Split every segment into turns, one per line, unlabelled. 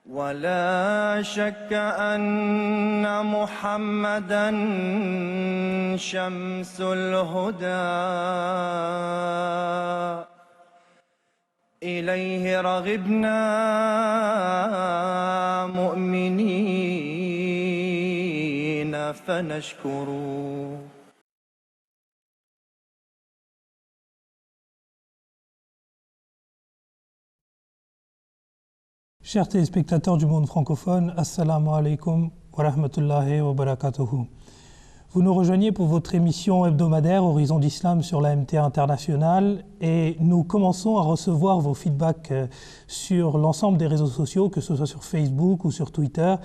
ولا شك أن محمدًا شمس الهدى إليه رغبنا مؤمنين فنشكره.
Chers téléspectateurs du monde francophone, Assalamu alaikum wa rahmatullahi wa barakatuhu. Vous nous rejoignez pour votre émission hebdomadaire Horizon d'Islam sur la MTA internationale et nous commençons à recevoir vos feedbacks sur l'ensemble des réseaux sociaux, que ce soit sur Facebook ou sur Twitter.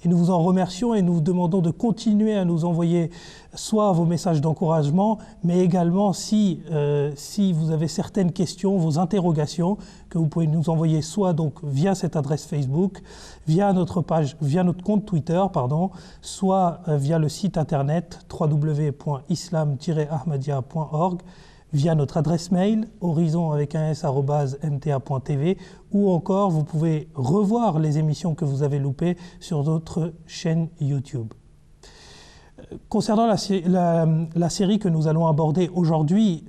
Et nous vous en remercions et nous vous demandons de continuer à nous envoyer soit vos messages d'encouragement, mais également si vous avez certaines questions, vos interrogations, que vous pouvez nous envoyer soit donc via cette adresse Facebook, via notre page, via notre compte Twitter, soit via le site internet www.islam-ahmadiyya.org, via notre adresse mail horizon@mta.tv, ou encore vous pouvez revoir les émissions que vous avez loupées sur notre chaîne YouTube. Concernant la série que nous allons aborder aujourd'hui,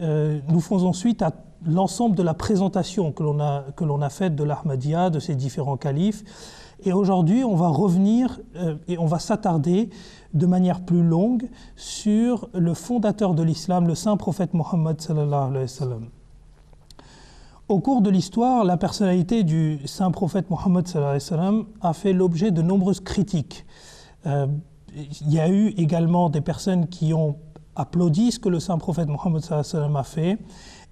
nous faisons suite à l'ensemble de la présentation que l'on a faite de l'Ahmadiyya, de ses différents califes. Et aujourd'hui, on va revenir et on va s'attarder de manière plus longue sur le fondateur de l'islam, le saint prophète Mohammed sallallahu alayhi wa sallam. Au cours de l'histoire, la personnalité du saint prophète Mohammed sallallahu alayhi wa sallam a fait l'objet de nombreuses critiques. Il y a eu également des personnes qui ont applaudi ce que le saint prophète Mohammed sallallahu alayhi wa sallam a fait.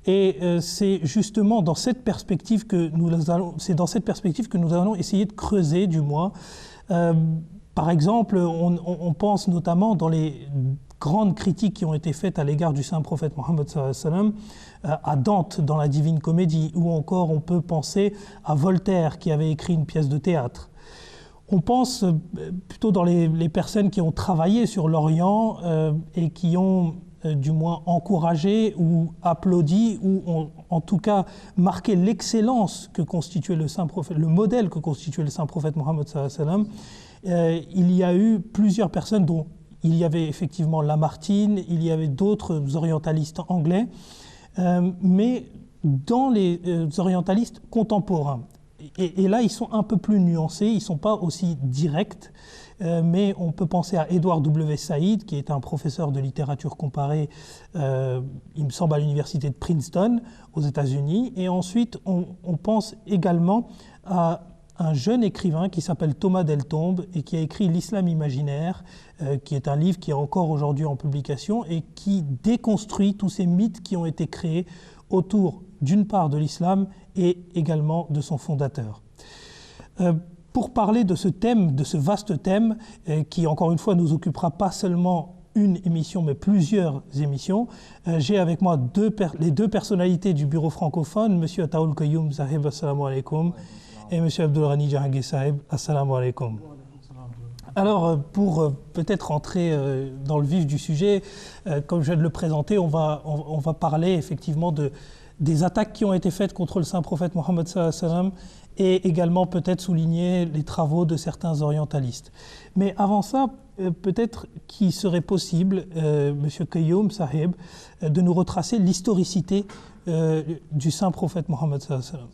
Et c'est justement dans cette perspective que nous allons essayer de creuser, du moins. Par exemple, on pense notamment dans les grandes critiques qui ont été faites à l'égard du saint prophète Mohammed sallallahu alayhi wa sallam, à Dante dans la Divine Comédie, ou encore on peut penser à Voltaire qui avait écrit une pièce de théâtre. On pense plutôt dans les personnes qui ont travaillé sur l'Orient et qui ont du moins encouragé ou applaudi ou ont, en tout cas marqué l'excellence que constituait le saint prophète, le modèle que constituait le saint prophète Mohammed sallallahu alayhi wa sallam. Il y a eu plusieurs personnes dont il y avait effectivement Lamartine, il y avait d'autres orientalistes anglais, mais dans les orientalistes contemporains. Et là, ils sont un peu plus nuancés, ils ne sont pas aussi directs, mais on peut penser à Edward W. Said, qui est un professeur de littérature comparée, il me semble, à l'université de Princeton, aux États-Unis. Et ensuite, on pense également à un jeune écrivain qui s'appelle Thomas Deltombe et qui a écrit L'Islam imaginaire, qui est un livre qui est encore aujourd'hui en publication et qui déconstruit tous ces mythes qui ont été créés autour, d'une part, de l'islam et également de son fondateur. Pour parler de ce thème, de ce vaste thème, qui encore une fois nous occupera pas seulement une émission, mais plusieurs émissions, j'ai avec moi les deux personnalités du bureau francophone, M. Ataoul Qayoum Sahib, assalamu alaikum, et M. Abdulghani Jahangir Sahib, assalamu alaikum. Alors, pour peut-être entrer dans le vif du sujet, comme je viens de le présenter, on va parler effectivement des attaques qui ont été faites contre le saint prophète Mohammed sallallahu alayhi wa sallam et également peut-être souligner les travaux de certains orientalistes. Mais avant ça, peut-être qu'il serait possible, M. Qayoum Sahib, de nous retracer l'historicité du saint prophète Mohammed sallallahu alayhi wa sallam.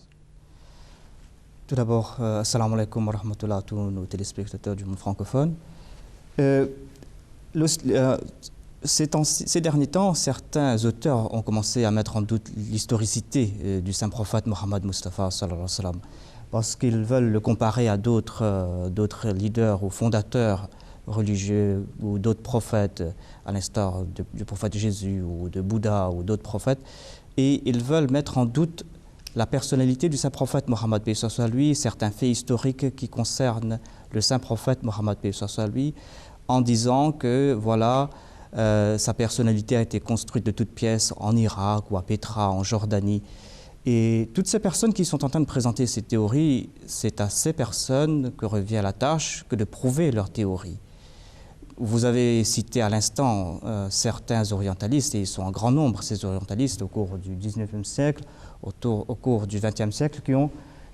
Tout d'abord, assalamu alaikum wa rahmatullah à tous nos téléspectateurs du monde francophone. Ces derniers temps, certains auteurs ont commencé à mettre en doute l'historicité du saint prophète Mohammed Mustafa sallallahu alayhi wa sallam, parce qu'ils veulent le comparer à d'autres leaders ou fondateurs religieux ou d'autres prophètes, à l'instar du prophète Jésus ou de Bouddha ou d'autres prophètes, et ils veulent mettre en doute la personnalité du saint prophète Mohammed paix soit lui, certains faits historiques qui concernent le saint prophète Mohammed paix soit lui, en disant que voilà, sa personnalité a été construite de toutes pièces en Irak ou à Petra, en Jordanie. Et toutes ces personnes qui sont en train de présenter ces théories, c'est à ces personnes que revient la tâche que de prouver leurs théories. Vous avez cité à l'instant certains orientalistes, et ils sont en grand nombre, ces orientalistes, au cours du 19e siècle, au cours du 20e siècle,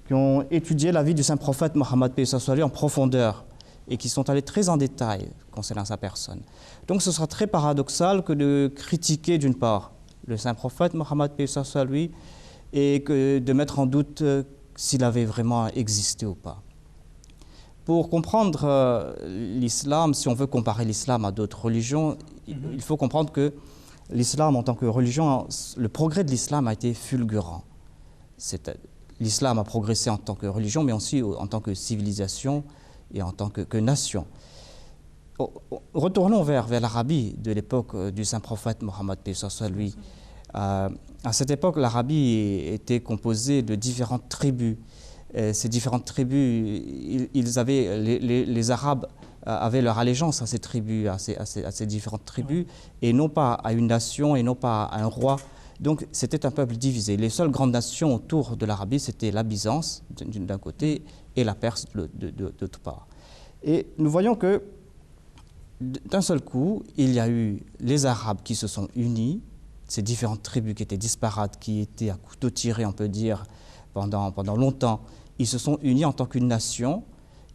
qui ont étudié la vie du saint prophète Mohammed paix soit sur lui en profondeur et qui sont allés très en détail concernant sa personne. Donc ce sera très paradoxal que de critiquer d'une part le saint prophète Mohammed paix soit sur lui et que de mettre en doute s'il avait vraiment existé ou pas. Pour comprendre l'islam, si on veut comparer l'islam à d'autres religions, il faut comprendre que l'islam en tant que religion, le progrès de l'islam a été fulgurant. L'islam a progressé en tant que religion, mais aussi en tant que civilisation et en tant que nation. Retournons vers l'Arabie de l'époque du saint prophète Mohammed paix soit sur lui. À cette époque, l'Arabie était composée de différentes tribus. Ces différentes tribus, les Arabes avaient leur allégeance à ces tribus, à ces différentes tribus, et non pas à une nation, et non pas à un roi. Donc c'était un peuple divisé. Les seules grandes nations autour de l'Arabie, c'était la Byzance d'un côté et la Perse de l'autre part. Et nous voyons que d'un seul coup, il y a eu les Arabes qui se sont unis, ces différentes tribus qui étaient disparates, qui étaient à couteau tiré, on peut dire, pendant longtemps. Ils se sont unis en tant qu'une nation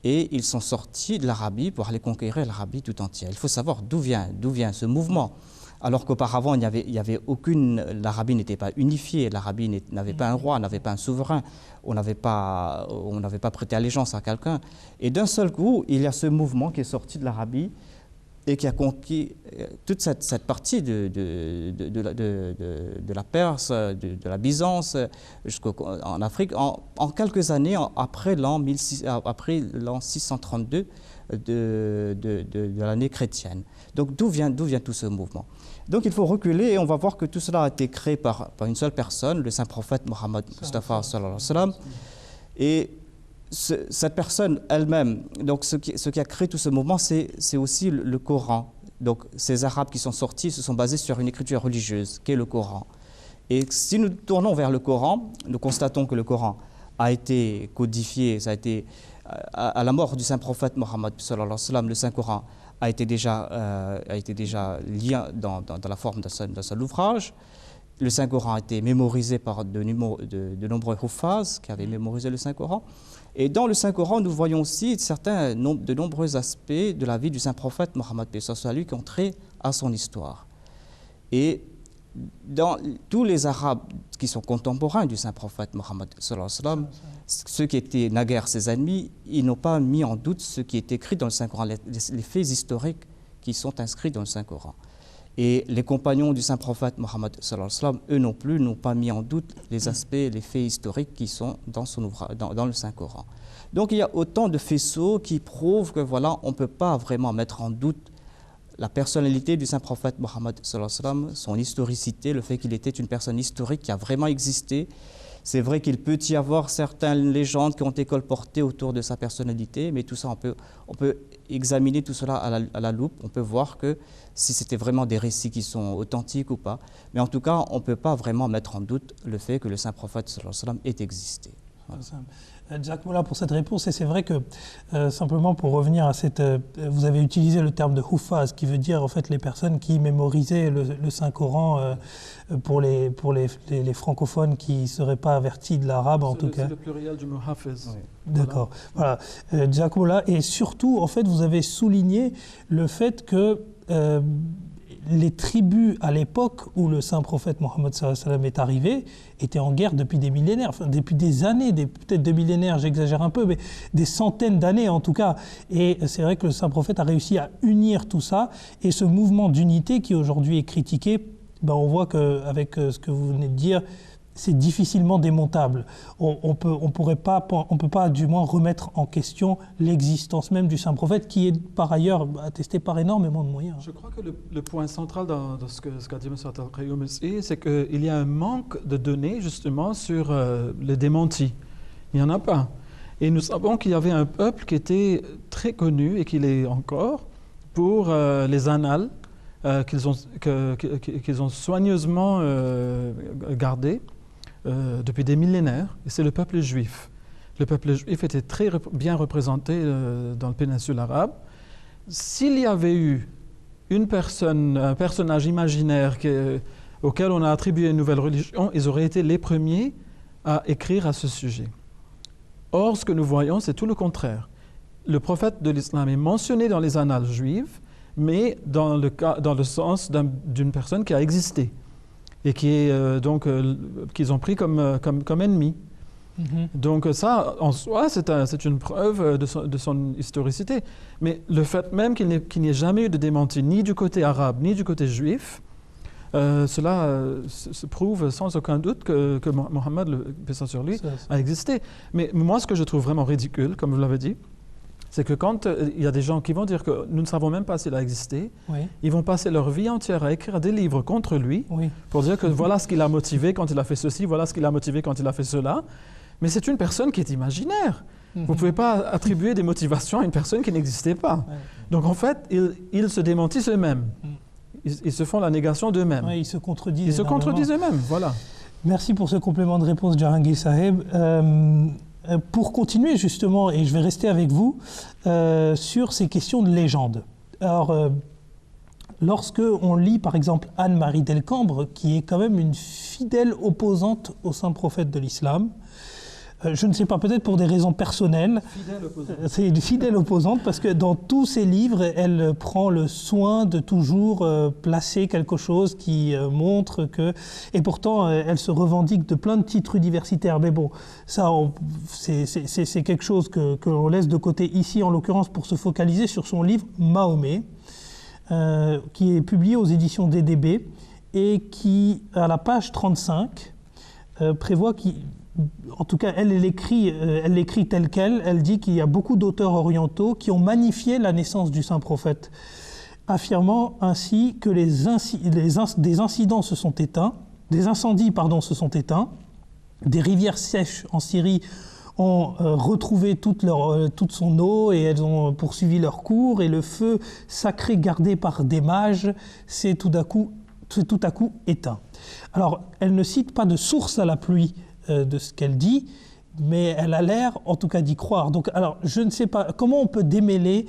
et ils sont sortis de l'Arabie pour aller conquérir l'Arabie tout entière. Il faut savoir d'où vient ce mouvement. Alors qu'auparavant, l'Arabie n'était pas unifiée, l'Arabie n'avait pas un roi, n'avait pas un souverain, on n'avait pas prêté allégeance à quelqu'un. Et d'un seul coup, il y a ce mouvement qui est sorti de l'Arabie et qui a conquis toute cette partie de la Perse, de la Byzance, jusqu'en Afrique, en quelques années après l'an 632 de l'année chrétienne. Donc d'où vient tout ce mouvement? Donc il faut reculer et on va voir que tout cela a été créé par une seule personne, le saint prophète Mohammed Mustafa sallallahu alayhi wa sallam. Et cette personne elle-même, donc ce qui a créé tout ce mouvement, c'est aussi le Coran. Donc ces Arabes qui sont sortis se sont basés sur une écriture religieuse, qui est le Coran. Et si nous tournons vers le Coran, nous constatons que le Coran a été codifié, ça a été à la mort du saint prophète Mohammed sallallahu alayhi wa sallam, le Saint-Coran a été déjà lié dans la forme d'un seul ouvrage. Le Saint-Coran a été mémorisé par de nombreux huffaz qui avaient mémorisé le Saint-Coran. Et dans le Saint-Coran, nous voyons aussi de nombreux aspects de la vie du Saint-Prophète Mohammed paix soit sur lui qui ont trait à son histoire. Et dans tous les Arabes qui sont contemporains du Saint-Prophète Mohammed sallallahu alayhi wa sallam, ceux qui étaient naguère ses ennemis, ils n'ont pas mis en doute ce qui est écrit dans le Saint-Coran, les faits historiques qui sont inscrits dans le Saint-Coran. Et les compagnons du Saint-Prophète Mohammed sallallahu alayhi wa sallam, eux non plus, n'ont pas mis en doute les aspects, les faits historiques qui sont dans le Saint-Coran. Donc il y a autant de faisceaux qui prouvent que voilà, on ne peut pas vraiment mettre en doute la personnalité du Saint-Prophète Mohammed sallallahu alayhi wa sallam, son historicité, le fait qu'il était une personne historique qui a vraiment existé. C'est vrai qu'il peut y avoir certaines légendes qui ont été colportées autour de sa personnalité, mais tout ça, on peut examiner tout cela à la loupe. On peut voir que si c'était vraiment des récits qui sont authentiques ou pas. Mais en tout cas, on ne peut pas vraiment mettre en doute le fait que le Saint-Prophète sallallahu alayhi wa sallam ait existé. Voilà.
Jacques Molla pour cette réponse, et c'est vrai que simplement pour revenir à vous avez utilisé le terme de huffaz qui veut dire en fait les personnes qui mémorisaient le Saint-Coran pour les francophones qui ne seraient pas avertis de l'arabe en tout cas.
C'est le pluriel du mot hafiz. Oui.
D'accord, voilà. Jacques Molla, et surtout en fait vous avez souligné le fait que les tribus à l'époque où le saint prophète Mohammed sallallahu alayhi wa sallam est arrivé étaient en guerre depuis des millénaires, enfin depuis des années, peut-être 2 millénaires, j'exagère un peu, mais des centaines d'années en tout cas. Et c'est vrai que le saint prophète a réussi à unir tout ça. Et ce mouvement d'unité qui aujourd'hui est critiqué, ben on voit qu'avec ce que vous venez de dire, c'est difficilement démontable. On peut pas du moins remettre en question l'existence même du saint prophète qui est par ailleurs attesté par énormément de moyens.
Je crois que le point central dans ce qu'a dit M. Al-Qayoum ici, c'est qu'il y a un manque de données justement sur les démentis. Il n'y en a pas. Et nous savons qu'il y avait un peuple qui était très connu et qu'il est encore pour les annales qu'ils ont soigneusement gardées depuis des millénaires, et c'est le peuple juif. Le peuple juif était très bien représenté dans la péninsule arabe. S'il y avait eu un personnage imaginaire auquel on a attribué une nouvelle religion, ils auraient été les premiers à écrire à ce sujet. Or, ce que nous voyons, c'est tout le contraire. Le prophète de l'islam est mentionné dans les annales juives, mais dans le sens d'une personne qui a existé et qui est qu'ils ont pris comme ennemi. Donc ça, en soi, c'est une preuve de son historicité. Mais le fait même qu'il n'y ait jamais eu de démenti, ni du côté arabe, ni du côté juif, cela se prouve sans aucun doute que Mohammed, paix sur lui, a existé. Mais moi, ce que je trouve vraiment ridicule, comme vous l'avez dit, c'est que quand il y a des gens qui vont dire que nous ne savons même pas s'il a existé, ils vont passer leur vie entière à écrire des livres contre lui, pour dire que voilà ce qui l'a motivé quand il a fait ceci, voilà ce qui l'a motivé quand il a fait cela. Mais c'est une personne qui est imaginaire. Vous ne pouvez pas attribuer des motivations à une personne qui n'existait pas. Donc en fait, ils se démentissent eux-mêmes. Ils se font la négation d'eux-mêmes.
Ils se contredisent.
Ils se contredisent eux-mêmes, voilà.
Merci pour ce complément de réponse, Jahangir Saheb. Pour continuer justement, et je vais rester avec vous, sur ces questions de légende. Alors, lorsque on lit par exemple Anne-Marie Delcambre, qui est quand même une fidèle opposante au saint prophète de l'islam, je ne sais pas, peut-être pour des raisons personnelles, c'est une fidèle opposante parce que dans tous ses livres, elle prend le soin de toujours placer quelque chose qui montre que... Et pourtant, elle se revendique de plein de titres universitaires. Mais bon, ça, c'est quelque chose que l'on laisse de côté ici, en l'occurrence, pour se focaliser sur son livre « Mahomet », qui est publié aux éditions DDB et qui, à la page 35, prévoit en tout cas, elle l'écrit telle qu'elle. Elle dit qu'il y a beaucoup d'auteurs orientaux qui ont magnifié la naissance du saint prophète, affirmant ainsi que des incidents se sont éteints, des incendies, se sont éteints, des rivières sèches en Syrie ont retrouvé toute son eau et elles ont poursuivi leur cours, et le feu sacré gardé par des mages s'est tout à coup éteint. Alors, elle ne cite pas de source à la pluie de ce qu'elle dit, mais elle a l'air en tout cas d'y croire. Donc, alors, je ne sais pas, comment on peut démêler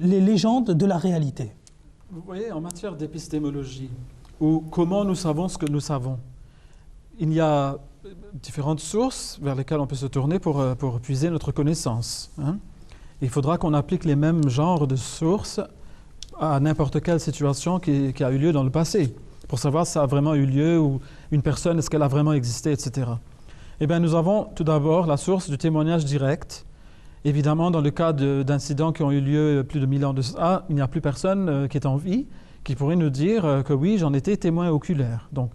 les légendes de la réalité?
Vous voyez, en matière d'épistémologie, ou comment nous savons ce que nous savons, il y a différentes sources vers lesquelles on peut se tourner pour puiser notre connaissance. Il faudra qu'on applique les mêmes genres de sources à n'importe quelle situation qui a eu lieu dans le passé, pour savoir si ça a vraiment eu lieu, ou une personne, est-ce qu'elle a vraiment existé, etc. Eh bien, nous avons tout d'abord la source du témoignage direct. Évidemment, dans le cas d'incidents qui ont eu lieu plus de 1000 ans de ça, il n'y a plus personne qui est en vie qui pourrait nous dire que oui, j'en étais témoin oculaire. Donc,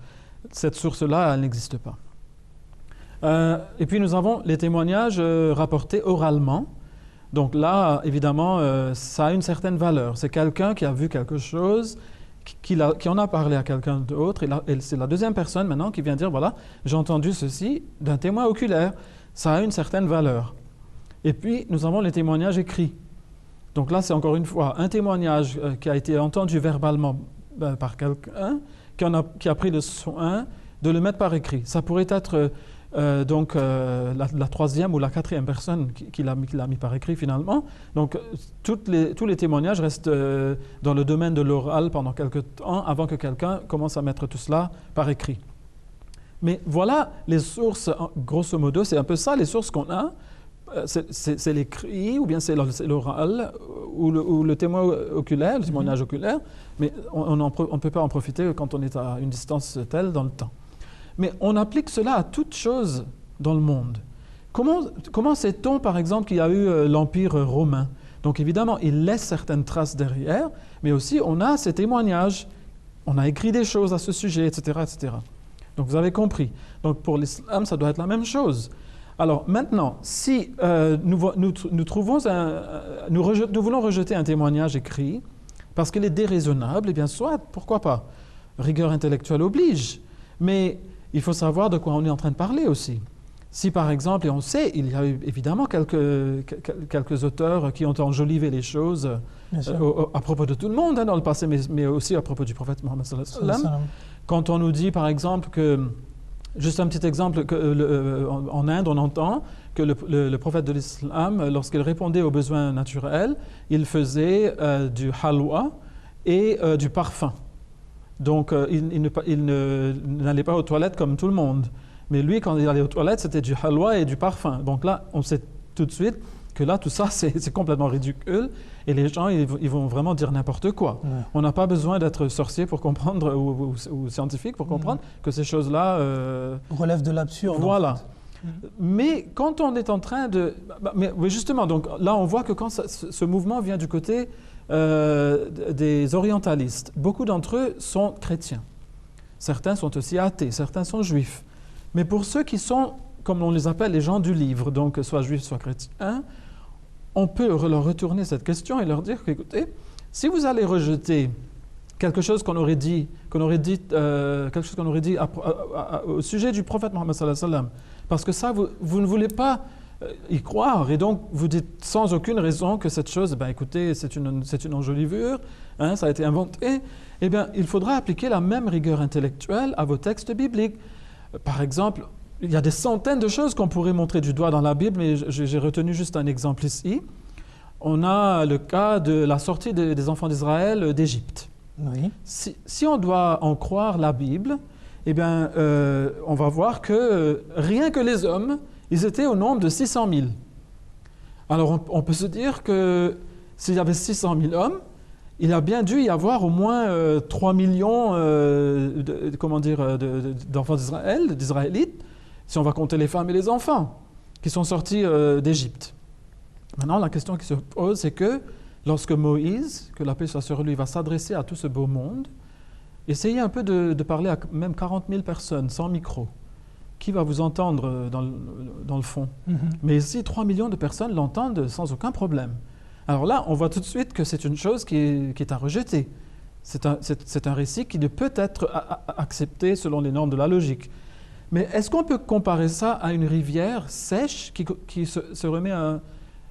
cette source-là, elle n'existe pas. Et puis, nous avons les témoignages rapportés oralement. Donc là, évidemment, ça a une certaine valeur. C'est quelqu'un qui a vu quelque chose, qui en a parlé à quelqu'un d'autre, et c'est la deuxième personne maintenant qui vient dire, voilà, j'ai entendu ceci d'un témoin oculaire. Ça a une certaine valeur. Et puis, nous avons les témoignages écrits. Donc là, c'est encore une fois un témoignage qui a été entendu verbalement par quelqu'un, qui a pris le soin de le mettre par écrit. Ça pourrait être la troisième ou la quatrième personne qui l'a mis par écrit finalement. Donc tous les témoignages restent dans le domaine de l'oral pendant quelques temps avant que quelqu'un commence à mettre tout cela par écrit. Mais voilà les sources, grosso modo, c'est un peu ça les sources qu'on a. C'est l'écrit ou bien c'est l'oral ou le témoin oculaire, le témoignage oculaire, mais on ne peut pas en profiter quand on est à une distance telle dans le temps. Mais on applique cela à toute chose dans le monde. Comment sait-on, par exemple, qu'il y a eu l'Empire romain? Donc évidemment, il laisse certaines traces derrière, mais aussi on a ces témoignages. On a écrit des choses à ce sujet, etc., etc. Donc vous avez compris. Donc pour l'islam, ça doit être la même chose. Alors maintenant, si nous voulons rejeter un témoignage écrit parce qu'il est déraisonnable, eh bien soit, pourquoi pas? Rigueur intellectuelle oblige. Mais il faut savoir de quoi on est en train de parler aussi. Si par exemple, et on sait, il y a eu évidemment quelques auteurs qui ont enjolivé les choses à propos de tout le monde dans le passé, mais aussi à propos du prophète Mohammed sallallahu alayhi wa sallam. Quand on nous dit par exemple que, juste un petit exemple, en Inde on entend que le prophète de l'islam, lorsqu'il répondait aux besoins naturels, il faisait du halwa et du parfum. Donc, il n'allait pas aux toilettes comme tout le monde. Mais lui, quand il allait aux toilettes, c'était du halwa et du parfum. Donc là, on sait tout de suite que là, tout ça, c'est complètement ridicule et les gens, ils vont vraiment dire n'importe quoi.
Ouais.
On n'a pas besoin d'être sorcier pour comprendre ou scientifique pour comprendre que ces choses-là...
Relève de l'absurde.
Voilà.
En fait.
Mais quand on est en train de... mais justement, donc là, on voit que quand ce mouvement vient du côté des orientalistes, beaucoup d'entre eux sont chrétiens. Certains sont aussi athées, certains sont juifs. Mais pour ceux qui sont, comme on les appelle, les gens du livre, donc soit juifs, soit chrétiens, on peut leur retourner cette question et leur dire qu'écoutez, si vous allez rejeter quelque chose qu'on aurait dit au sujet du prophète Mohammed sallallahu alayhi wa sallam, parce que ça, vous ne voulez pas y croire, et donc vous dites sans aucune raison que cette chose, écoutez, c'est une enjolivure, hein, ça a été inventé, eh bien, il faudra appliquer la même rigueur intellectuelle à vos textes bibliques. Par exemple, il y a des centaines de choses qu'on pourrait montrer du doigt dans la Bible, mais j'ai retenu juste un exemple ici. On a le cas de la sortie des enfants d'Israël d'Égypte.
Oui.
Si on doit en croire la Bible, eh bien, on va voir que rien que les hommes, ils étaient au nombre de 600 000. Alors, on peut se dire que s'il y avait 600 000 hommes, il a bien dû y avoir au moins 3 millions d'enfants d'Israélites, si on va compter les femmes et les enfants, qui sont sortis d'Égypte. Maintenant, la question qui se pose, c'est que lorsque Moïse, que la paix soit sur lui, va s'adresser à tout ce beau monde, essayez un peu de parler à même 40 000 personnes, sans micro. Qui va vous entendre dans le fond? Mais ici, 3 millions de personnes l'entendent sans aucun problème. Alors là, on voit tout de suite que c'est une chose qui est à rejeter. C'est un récit qui ne peut être accepté selon les normes de la logique. Mais est-ce qu'on peut comparer ça à une rivière sèche qui se remet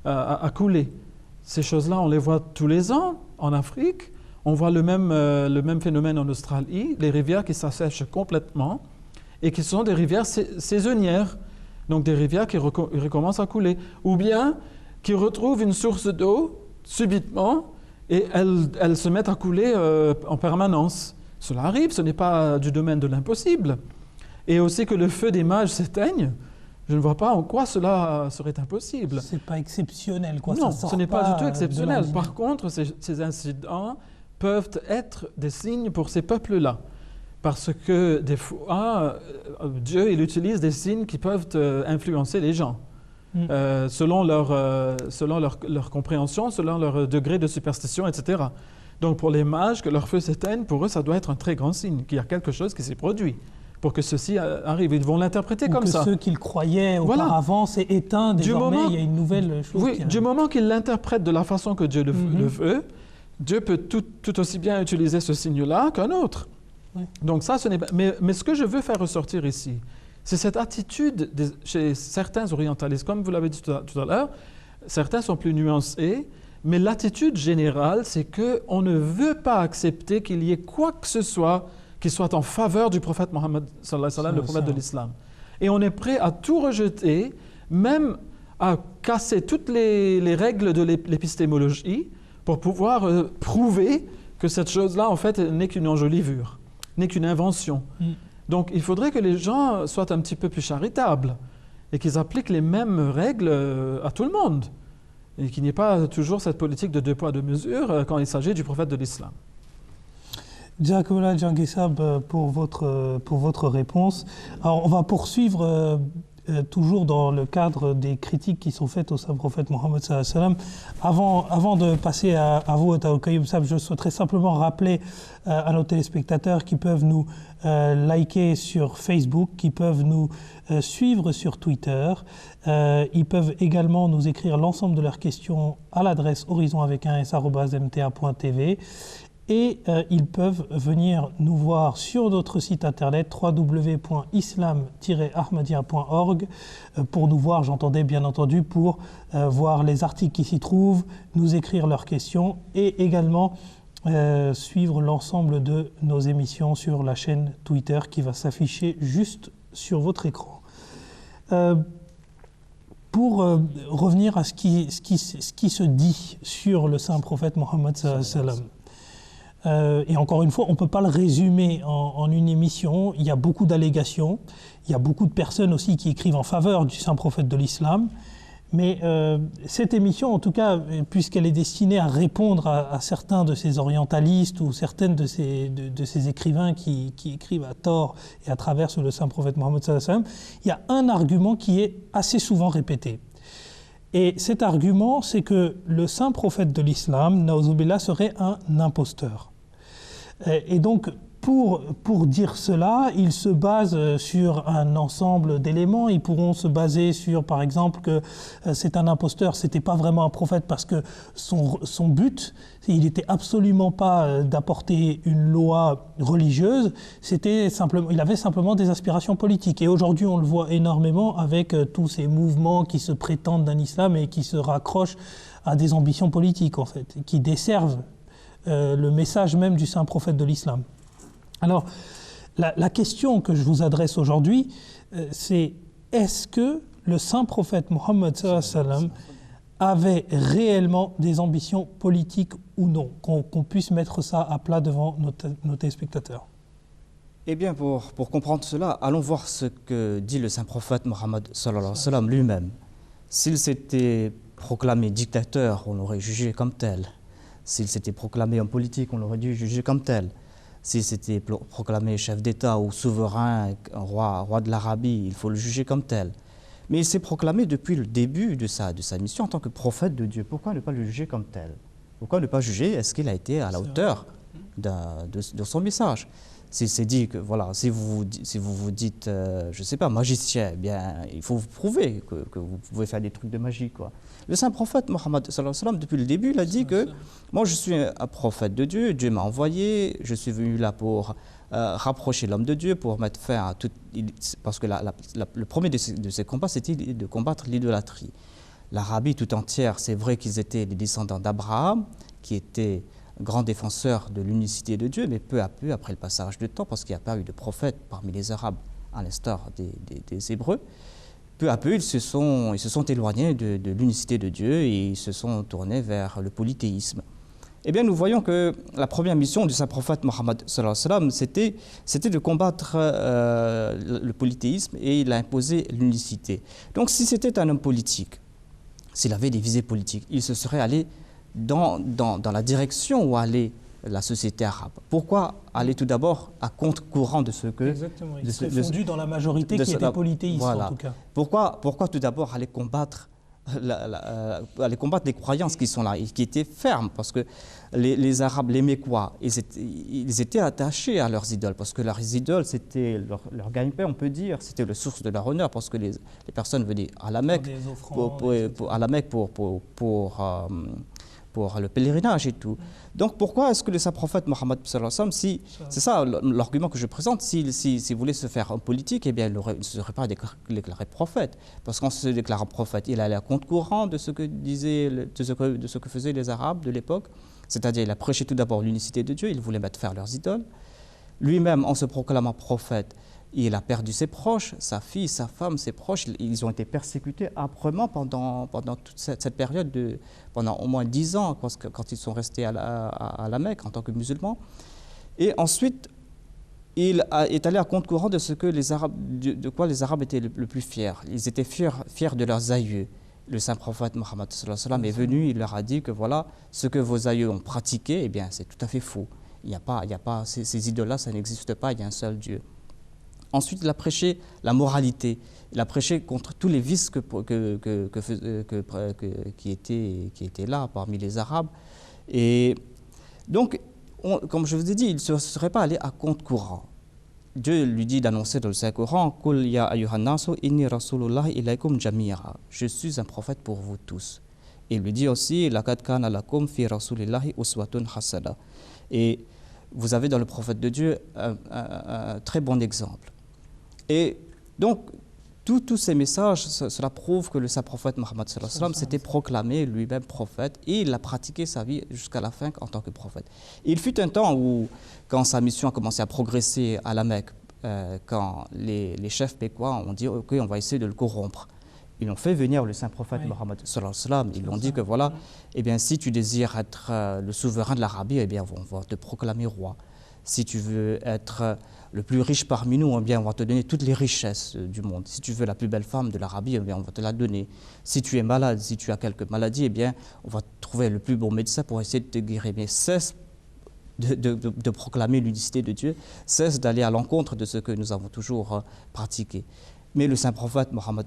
à couler? Ces choses-là, on les voit tous les ans en Afrique. On voit le même phénomène en Australie, les rivières qui s'assèchent complètement et qui sont des rivières saisonnières, donc des rivières qui recommencent à couler. Ou bien qui retrouvent une source d'eau subitement et elles se mettent à couler en permanence. Cela arrive, ce n'est pas du domaine de l'impossible. Et aussi que le feu des mages s'éteigne, je ne vois pas en quoi cela serait impossible.
C'est pas exceptionnel, quoi.
Non,
Ça sort
ce n'est pas du tout
de
exceptionnel.
l'ordinaire.
Par contre, ces incidents peuvent être des signes pour ces peuples-là. Parce que des fois, Dieu il utilise des signes qui peuvent influencer les gens. Selon leur compréhension, selon leur degré de superstition, etc. Donc pour les mages, que leur feu s'éteigne, pour eux, ça doit être un très grand signe, qu'il y a quelque chose qui s'est produit pour que ceci arrive. Ils vont l'interpréter comme ça.
Ceux qu'ils croyaient auparavant, c'est éteint, désormais il y a une nouvelle chose.
Oui, du moment qu'ils l'interprètent de la façon que Dieu le veut, Dieu peut tout aussi bien utiliser ce signe-là qu'un autre.
Oui.
Donc ça, ce n'est pas... Mais ce que je veux faire ressortir ici, c'est cette attitude chez certains orientalistes. Comme vous l'avez dit tout à l'heure, certains sont plus nuancés, mais l'attitude générale, c'est qu'on ne veut pas accepter qu'il y ait quoi que ce soit qui soit en faveur du prophète Mohammed, sallallahu alayhi wa sallam, le prophète de l'islam. Et on est prêt à tout rejeter, même à casser toutes les règles de l'épistémologie pour pouvoir prouver que cette chose-là, en fait, n'est qu'une enjolivure, n'est qu'une invention. Donc, il faudrait que les gens soient un petit peu plus charitables et qu'ils appliquent les mêmes règles à tout le monde et qu'il n'y ait pas toujours cette politique de 2 poids 2 mesures quand il s'agit du prophète de l'islam.
Jazakumullah Jangisab pour votre réponse. Alors, on va poursuivre toujours dans le cadre des critiques qui sont faites au saint prophète Mohammed sallallahu alayhi wa sallam. Avant de passer à vous, Taou Kayoum Sab, je souhaiterais simplement rappeler à nos téléspectateurs qui peuvent nous liker sur Facebook, qui peuvent nous suivre sur Twitter. Ils peuvent également nous écrire l'ensemble de leurs questions à l'adresse horizon@mta.tv. Et ils peuvent venir nous voir sur notre site internet www.islam-ahmadiyya.org pour nous voir, j'entendais bien entendu, pour voir les articles qui s'y trouvent, nous écrire leurs questions et également suivre l'ensemble de nos émissions sur la chaîne Twitter qui va s'afficher juste sur votre écran. Pour revenir à ce qui se dit sur le saint prophète Mohammed sallallahu alayhi wa sallam, et encore une fois, on ne peut pas le résumer en une émission. Il y a beaucoup d'allégations. Il y a beaucoup de personnes aussi qui écrivent en faveur du saint prophète de l'islam. Mais cette émission, en tout cas, puisqu'elle est destinée à répondre à certains de ces orientalistes ou certaines de ces écrivains qui écrivent à tort et à travers sur le saint prophète Mohammed sallallahu alayhi wa sallam, il y a un argument qui est assez souvent répété. Et cet argument, c'est que le saint prophète de l'islam, Naouzubillah, serait un imposteur. Et donc, pour dire cela, ils se basent sur un ensemble d'éléments. Ils pourront se baser sur, par exemple, que c'est un imposteur, c'était pas vraiment un prophète parce que son but, il n'était absolument pas d'apporter une loi religieuse, il avait simplement des aspirations politiques. Et aujourd'hui, on le voit énormément avec tous ces mouvements qui se prétendent d'un islam et qui se raccrochent à des ambitions politiques, en fait, qui desservent le message même du saint prophète de l'islam. Alors, la question que je vous adresse aujourd'hui, c'est est-ce que le saint prophète Mohammed sallallahu alayhi wa sallam avait réellement des ambitions politiques ou non, qu'on puisse mettre ça à plat devant nos téléspectateurs?
Eh bien, pour comprendre cela, allons voir ce que dit le saint prophète Mohammed sallallahu alayhi wa sallam lui-même. S'il s'était proclamé dictateur, on l'aurait jugé comme tel. S'il s'était proclamé homme politique, on l'aurait dû juger comme tel. S'il s'était proclamé chef d'État ou souverain, roi de l'Arabie, il faut le juger comme tel. Mais il s'est proclamé depuis le début de sa mission en tant que prophète de Dieu. Pourquoi ne pas le juger comme tel? Pourquoi ne pas juger est-ce qu'il a été à la hauteur de son message? S'il s'est dit que, voilà, si vous vous dites, je ne sais pas, magicien, eh bien, il faut vous prouver que vous pouvez faire des trucs de magie, quoi. Le saint prophète Mohammed sallallahu alayhi wa sallam, depuis le début, il a dit que moi je suis un prophète de Dieu, Dieu m'a envoyé, je suis venu là pour rapprocher l'homme de Dieu, pour mettre fin à tout. Parce que le premier de ces combats, c'était de combattre l'idolâtrie. L'Arabie tout entière, c'est vrai qu'ils étaient les descendants d'Abraham, qui étaient grands défenseurs de l'unicité de Dieu, mais peu à peu, après le passage du temps, parce qu'il n'y a pas eu de prophète parmi les Arabes, à l'instar des Hébreux, peu à peu, ils se sont éloignés de l'unicité de Dieu et ils se sont tournés vers le polythéisme. Eh bien, nous voyons que la première mission du saint prophète Mohammed sallallahu alayhi wa sallam, c'était de combattre le polythéisme et il a imposé l'unicité. Donc, si c'était un homme politique, s'il avait des visées politiques, il se serait allé dans la direction où allait la société arabe. Pourquoi aller tout d'abord à contre-courant de ce que...
Exactement, il serait fondu dans la majorité qui était polythéiste,
voilà.
En tout cas.
Pourquoi tout d'abord aller combattre les croyances qui sont là et qui étaient fermes, parce que les Arabes, les Mécois, ils étaient attachés à leurs idoles, parce que leurs idoles, c'était leur gagne-pain, on peut dire, c'était la source de leur honneur, parce que les personnes venaient à la Mecque pour le pèlerinage et tout. Donc pourquoi est-ce que le saint prophète Mohammed sallallahu alayhi wa sallam, c'est ça l'argument que je présente, s'il voulait se faire en politique, eh bien il ne serait pas déclaré prophète, parce qu'en se déclarant prophète, il allait à contre-courant de ce que faisaient les Arabes de l'époque, c'est-à-dire il a prêché tout d'abord l'unicité de Dieu, il voulait mettre faire leurs idoles. Lui-même, en se proclamant prophète, il a perdu ses proches, sa fille, sa femme, ses proches. Ils ont été persécutés âprement pendant toute cette période, pendant au moins 10 ans, quand ils sont restés à la Mecque en tant que musulmans. Et ensuite, il est allé à contre-courant de ce que de quoi les Arabes étaient le plus fiers. Ils étaient fiers de leurs aïeux. Le saint prophète Mohammed sallallahu alayhi wa sallam est venu, il leur a dit que voilà, ce que vos aïeux ont pratiqué, eh bien, c'est tout à fait faux. Il n'y a pas ces idoles-là, ça n'existe pas, il y a un seul Dieu. Ensuite, il a prêché la moralité. Il a prêché contre tous les vices qui étaient là parmi les Arabes. Et donc, comme je vous ai dit, il ne serait pas allé à contre-courant. Dieu lui dit d'annoncer dans le Saint-Coran « Qul ya ayyuhan nasu inni rasulullahi ilaykum jami'a » « Je suis un prophète pour vous tous. » Et il lui dit aussi « Laqad kana lakum fi rasulillahi uswatun hasana » Et vous avez dans le prophète de Dieu un très bon exemple. Et donc, tous ces messages, cela prouve que le saint prophète Mohammed sallallahu alayhi wa sallam s'était proclamé lui-même prophète et il a pratiqué sa vie jusqu'à la fin en tant que prophète. Et il fut un temps où, quand sa mission a commencé à progresser à la Mecque, quand les chefs mécois ont dit « Ok, on va essayer de le corrompre ». Ils ont fait venir le saint prophète Mohammed sallallahu alayhi wa sallam. Ils lui ont dit que voilà, eh bien, si tu désires être le souverain de l'Arabie, eh bien, on va te proclamer roi. Si tu veux être le plus riche parmi nous, eh bien, on va te donner toutes les richesses du monde. Si tu veux la plus belle femme de l'Arabie, eh bien, on va te la donner. Si tu es malade, si tu as quelques maladies, eh bien, on va trouver le plus bon médecin pour essayer de te guérir. Mais cesse de proclamer l'unicité de Dieu, cesse d'aller à l'encontre de ce que nous avons toujours pratiqué. Mais le saint prophète Mohammed,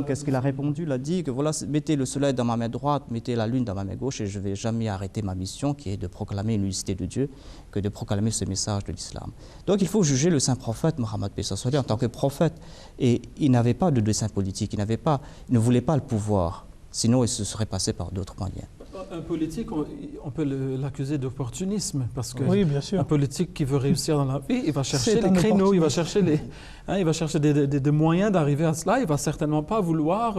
qu'est-ce qu'il a répondu? Il a dit que voilà, mettez le soleil dans ma main droite, mettez la lune dans ma main gauche, et je ne vais jamais arrêter ma mission qui est de proclamer l'unicité de Dieu, que de proclamer ce message de l'islam. Donc il faut juger le saint prophète Mohammed en tant que prophète. Et il n'avait pas de dessein politique, il ne voulait pas le pouvoir, sinon il se serait passé par d'autres moyens.
Un politique, on peut l'accuser d'opportunisme, parce que
oui, bien sûr.
Un politique qui veut réussir dans la vie, il va chercher les créneaux, il va chercher des moyens d'arriver à cela. Il va certainement pas vouloir,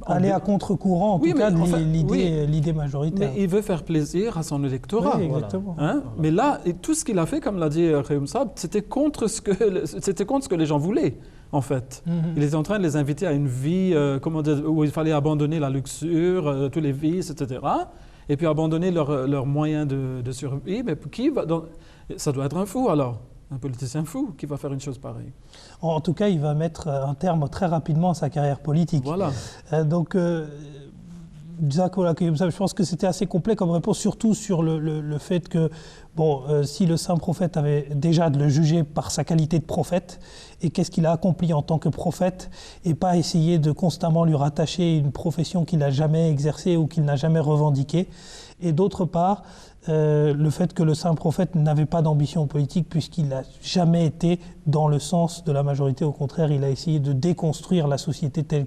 aller à contre-courant, en tout cas, de l'idée majoritaire.
Mais il veut faire plaisir à son électorat.
Oui, exactement.
Voilà. Mais là, tout ce qu'il a fait, comme l'a dit Khayoum Saab, c'était contre ce que les gens voulaient. En fait, il était en train de les inviter à une vie où il fallait abandonner la luxure, tous les vices, etc. Et puis abandonner leurs moyens de survie. Mais ça doit être un fou alors, un politicien fou qui va faire une chose pareille.
En tout cas, il va mettre un terme très rapidement à sa carrière politique.
Voilà.
Je pense que c'était assez complet comme réponse, surtout sur le fait que, si le saint prophète avait déjà de le juger par sa qualité de prophète, et qu'est-ce qu'il a accompli en tant que prophète, et pas essayer de constamment lui rattacher une profession qu'il n'a jamais exercée ou qu'il n'a jamais revendiquée. Et d'autre part, le fait que le saint prophète n'avait pas d'ambition politique puisqu'il n'a jamais été dans le sens de la majorité. Au contraire, il a essayé de déconstruire la société telle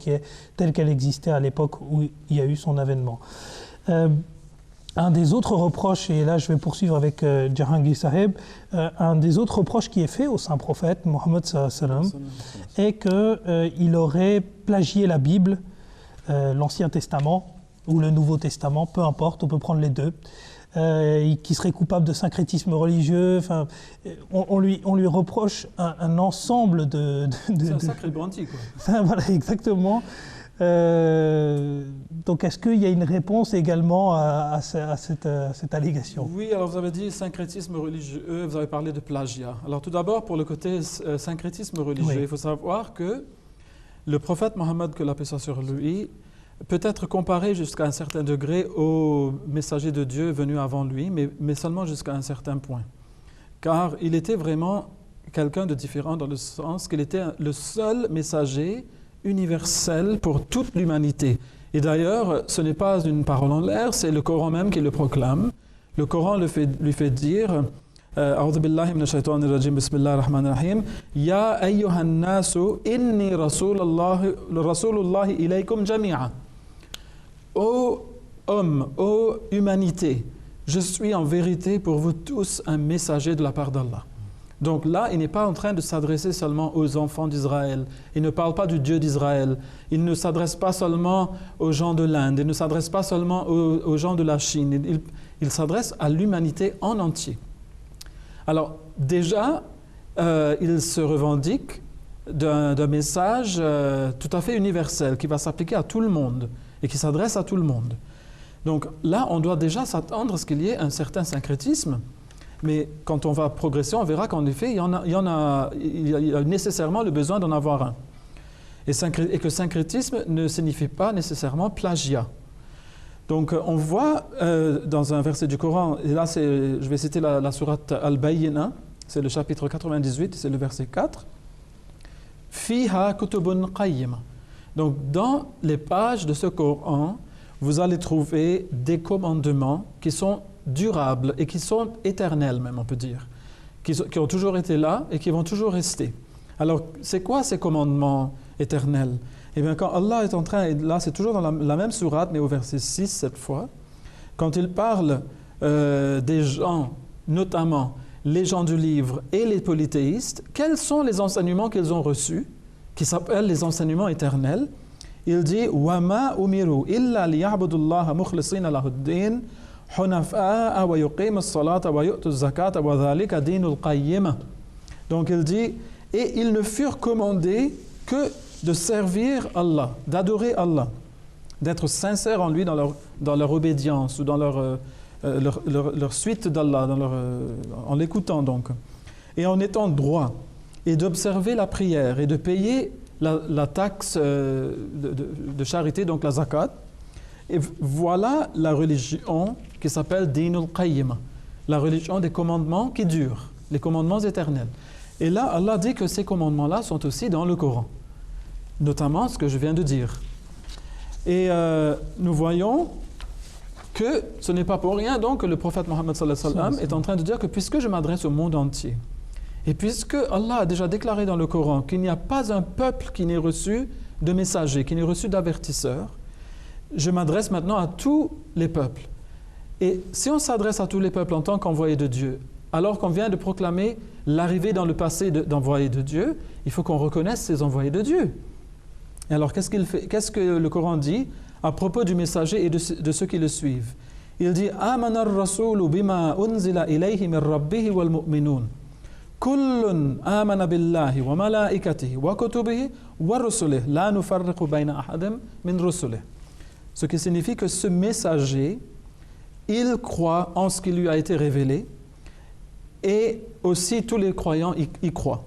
qu'elle existait à l'époque où il y a eu son avènement. Un des autres reproches, et là je vais poursuivre avec Jahangir Saheb, un des autres reproches qui est fait au saint prophète Mohammed sallam est qu'il aurait plagié la Bible, l'Ancien Testament ou le Nouveau Testament, peu importe, on peut prendre les deux, qui serait coupable de syncrétisme religieux. Enfin, on lui reproche un ensemble de
c'est un sacré brandy, quoi.
Voilà, exactement. Donc, est-ce qu'il y a une réponse également à cette allégation?
Oui, alors vous avez dit syncrétisme religieux, vous avez parlé de plagiat. Alors tout d'abord, pour le côté syncrétisme religieux, il faut savoir que le prophète Mohammed, que la paix soit sur lui, peut être comparé jusqu'à un certain degré aux messagers de Dieu venus avant lui, mais seulement jusqu'à un certain point. Car il était vraiment quelqu'un de différent dans le sens qu'il était le seul messager universel pour toute l'humanité. Et d'ailleurs, ce n'est pas une parole en l'air, c'est le Coran même qui le proclame. Le Coran lui fait dire أعوذ بالله من الشيطان الرجيم بسم الله الرحمن الرحيم يا أيها الناس إني رسول الله إليكم جميعا. Ô hommes, ô humanité, je suis en vérité pour vous tous un messager de la part d'Allah. Donc là, il n'est pas en train de s'adresser seulement aux enfants d'Israël. Il ne parle pas du Dieu d'Israël. Il ne s'adresse pas seulement aux gens de l'Inde. Il ne s'adresse pas seulement aux gens de la Chine. Il s'adresse à l'humanité en entier. Alors déjà, il se revendique d'un message tout à fait universel qui va s'appliquer à tout le monde et qui s'adresse à tout le monde. Donc là, on doit déjà s'attendre à ce qu'il y ait un certain syncrétisme. Mais quand on va progresser, on verra qu'en effet, il y a nécessairement le besoin d'en avoir un. Et que syncrétisme ne signifie pas nécessairement plagiat. Donc on voit dans un verset du Coran, et là je vais citer la sourate Al-Bayyina, c'est le chapitre 98, c'est le verset 4. « Fiha kutubun qayyima » Donc dans les pages de ce Coran, vous allez trouver des commandements qui sont durables et qui sont éternels même, on peut dire, qui ont toujours été là et qui vont toujours rester. Alors, c'est quoi ces commandements éternels? Eh bien, quand Allah est en train, et là c'est toujours dans la même sourate, mais au verset 6 cette fois, quand il parle des gens, notamment les gens du livre et les polythéistes, quels sont les enseignements qu'ils ont reçus, qui s'appellent les enseignements éternels? Il dit « Wama umiru illa liya'budullaha mukhlisina lahuddin » donc il dit, et ils ne furent commandés que de servir Allah, d'adorer Allah, d'être sincères en lui dans leur obédience ou dans leur leur suite d'Allah, en l'écoutant donc, et en étant droit, et d'observer la prière et de payer la taxe de charité, donc la zakat. Et voilà la religion qui s'appelle Dinul Qayyim, la religion des commandements qui durent, les commandements éternels. Et là, Allah dit que ces commandements-là sont aussi dans le Coran, notamment ce que je viens de dire. Et nous voyons que ce n'est pas pour rien donc que le prophète Mohammed sallallahu alayhi wa sallam est en train de dire que puisque je m'adresse au monde entier, et puisque Allah a déjà déclaré dans le Coran qu'il n'y a pas un peuple qui n'ait reçu de messager, qui n'ait reçu d'avertisseur, je m'adresse maintenant à tous les peuples. Et si on s'adresse à tous les peuples en tant qu'envoyé de Dieu, alors qu'on vient de proclamer l'arrivée dans le passé d'envoyés de Dieu, il faut qu'on reconnaisse ces envoyés de Dieu. Et alors qu'est-ce que le Coran dit à propos du messager et de ceux qui le suivent? Il dit « Amana ar-rasulu bima unzila ilayhi min rabbihi wal mu'minun. Kullun amana billahi wa malaikatihi wa kutubihi wa rusulihi la nufarriqu bayna ahadin min rusulihi. » Ce qui signifie que ce messager, il croit en ce qui lui a été révélé et aussi tous les croyants y croient.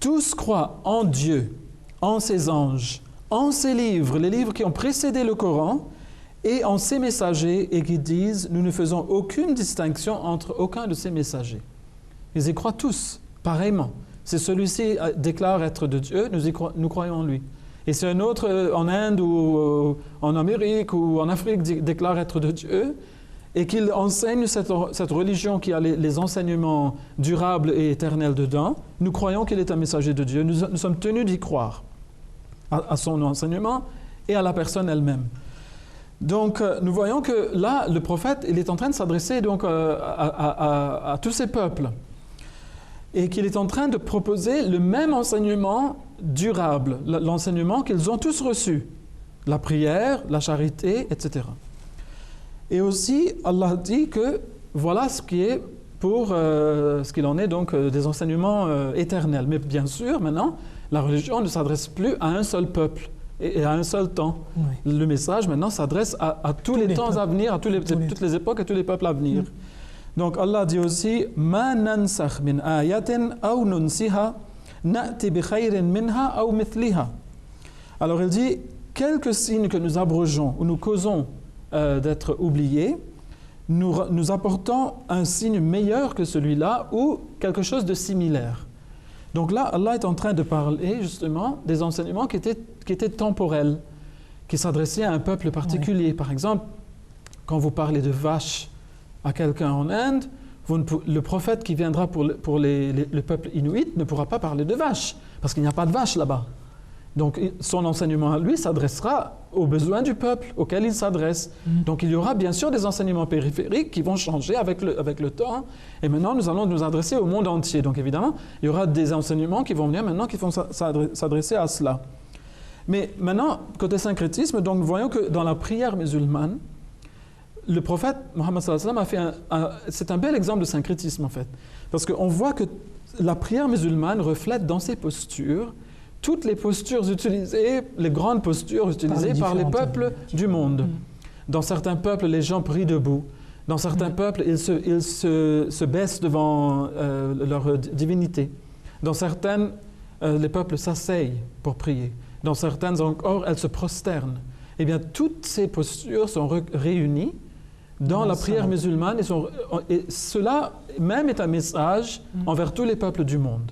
Tous croient en Dieu, en ses anges, en ses livres, les livres qui ont précédé le Coran, et en ses messagers, et qui disent « Nous ne faisons aucune distinction entre aucun de ces messagers. » Ils y croient tous, pareillement. Si celui-ci déclare être de Dieu, nous croyons en lui. Et si un autre en Inde ou en Amérique ou en Afrique déclare être de Dieu, et qu'il enseigne cette religion qui a les enseignements durables et éternels dedans, nous croyons qu'il est un messager de Dieu. Nous sommes tenus d'y croire à son enseignement et à la personne elle-même. Donc, nous voyons que là, le prophète, il est en train de s'adresser donc à tous ces peuples et qu'il est en train de proposer le même enseignement durable, l'enseignement qu'ils ont tous reçu, la prière, la charité, etc. Et aussi, Allah dit que voilà ce qui est pour ce qu'il en est donc des enseignements éternels. Mais bien sûr, maintenant, la religion ne s'adresse plus à un seul peuple et à un seul temps. Oui. Le message maintenant s'adresse à tous les temps à venir, à toutes les époques et tous les peuples à venir. Donc Allah dit aussi Ma nansakh min ayatin aw nunsiha na'ti bi khayrin minha aw mithliha. Alors il dit quelques signes que nous abrogeons ou nous causons d'être oubliés, nous apportons un signe meilleur que celui-là ou quelque chose de similaire. Donc là, Allah est en train de parler justement des enseignements qui étaient temporels, qui s'adressaient à un peuple particulier. Oui. Par exemple, quand vous parlez de vaches à quelqu'un en Inde, le prophète qui viendra pour le peuple inuit ne pourra pas parler de vaches, parce qu'il n'y a pas de vaches là-bas. Donc son enseignement à lui s'adressera aux besoins du peuple auquel il s'adresse. Donc il y aura bien sûr des enseignements périphériques qui vont changer avec le temps. Et maintenant nous allons nous adresser au monde entier. Donc évidemment, il y aura des enseignements qui vont venir maintenant qui vont s'adresser à cela. Mais maintenant, côté syncrétisme, donc nous voyons que dans la prière musulmane, le prophète Mohammed sallallahu alayhi wa sallam a fait c'est un bel exemple de syncrétisme en fait. Parce qu'on voit que la prière musulmane reflète dans ses postures toutes les postures utilisées, les grandes postures utilisées par les peuples du monde. Dans certains peuples, les gens prient debout. Dans certains peuples, ils se baissent devant leur divinité. Dans certaines, les peuples s'asseyent pour prier. Dans certaines encore, elles se prosternent. Eh bien, toutes ces postures sont réunies dans la prière musulmane et cela même est un message envers tous les peuples du monde.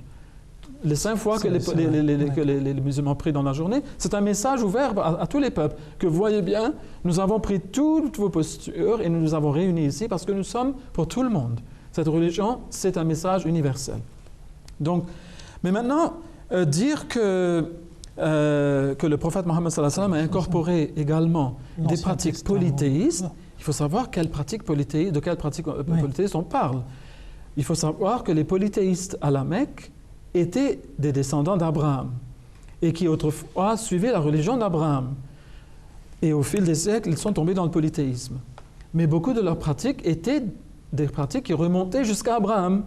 Les 5 fois que les musulmans prient dans la journée, c'est un message ouvert à tous les peuples, que voyez bien, nous avons pris toutes vos postures et nous nous avons réunis ici parce que nous sommes pour tout le monde. Cette religion, c'est un message universel. Donc, mais maintenant, dire que le prophète Mohammed sallallahu alayhi wa sallam a incorporé également des pratiques polythéistes, il faut savoir de quelle pratique polythéiste on parle. Il faut savoir que les polythéistes à la Mecque étaient des descendants d'Abraham et qui autrefois suivaient la religion d'Abraham. Et au fil des siècles, ils sont tombés dans le polythéisme. Mais beaucoup de leurs pratiques étaient des pratiques qui remontaient jusqu'à Abraham,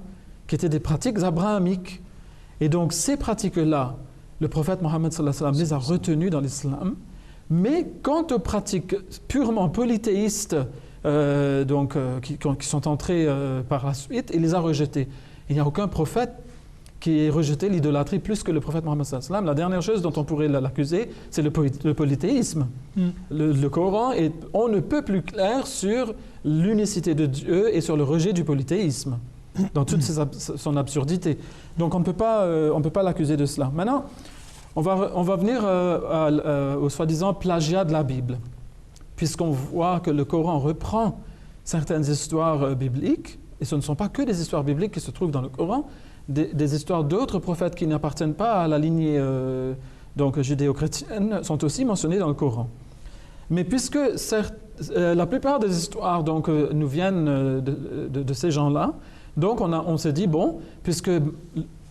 qui étaient des pratiques abrahamiques. Et donc ces pratiques-là, le prophète Mohammed sallallahu alayhi wa sallam les a retenues dans l'islam. Mais quant aux pratiques purement polythéistes qui sont entrés par la suite, il les a rejetés. Il n'y a aucun prophète qui ait rejeté l'idolâtrie plus que le prophète Mohammed sallallahu alayhi wa sallam. La dernière chose dont on pourrait l'accuser, c'est le polythéisme. Le Coran est on ne peut plus clair sur l'unicité de Dieu et sur le rejet du polythéisme, dans toute son absurdité. Donc on ne peut pas l'accuser de cela. Maintenant, on va venir au soi-disant plagiat de la Bible, puisqu'on voit que le Coran reprend certaines histoires bibliques, et ce ne sont pas que des histoires bibliques qui se trouvent dans le Coran, des histoires d'autres prophètes qui n'appartiennent pas à la lignée judéo-chrétienne sont aussi mentionnées dans le Coran. Mais puisque la plupart des histoires nous viennent de ces gens-là, donc on s'est dit, bon, puisque...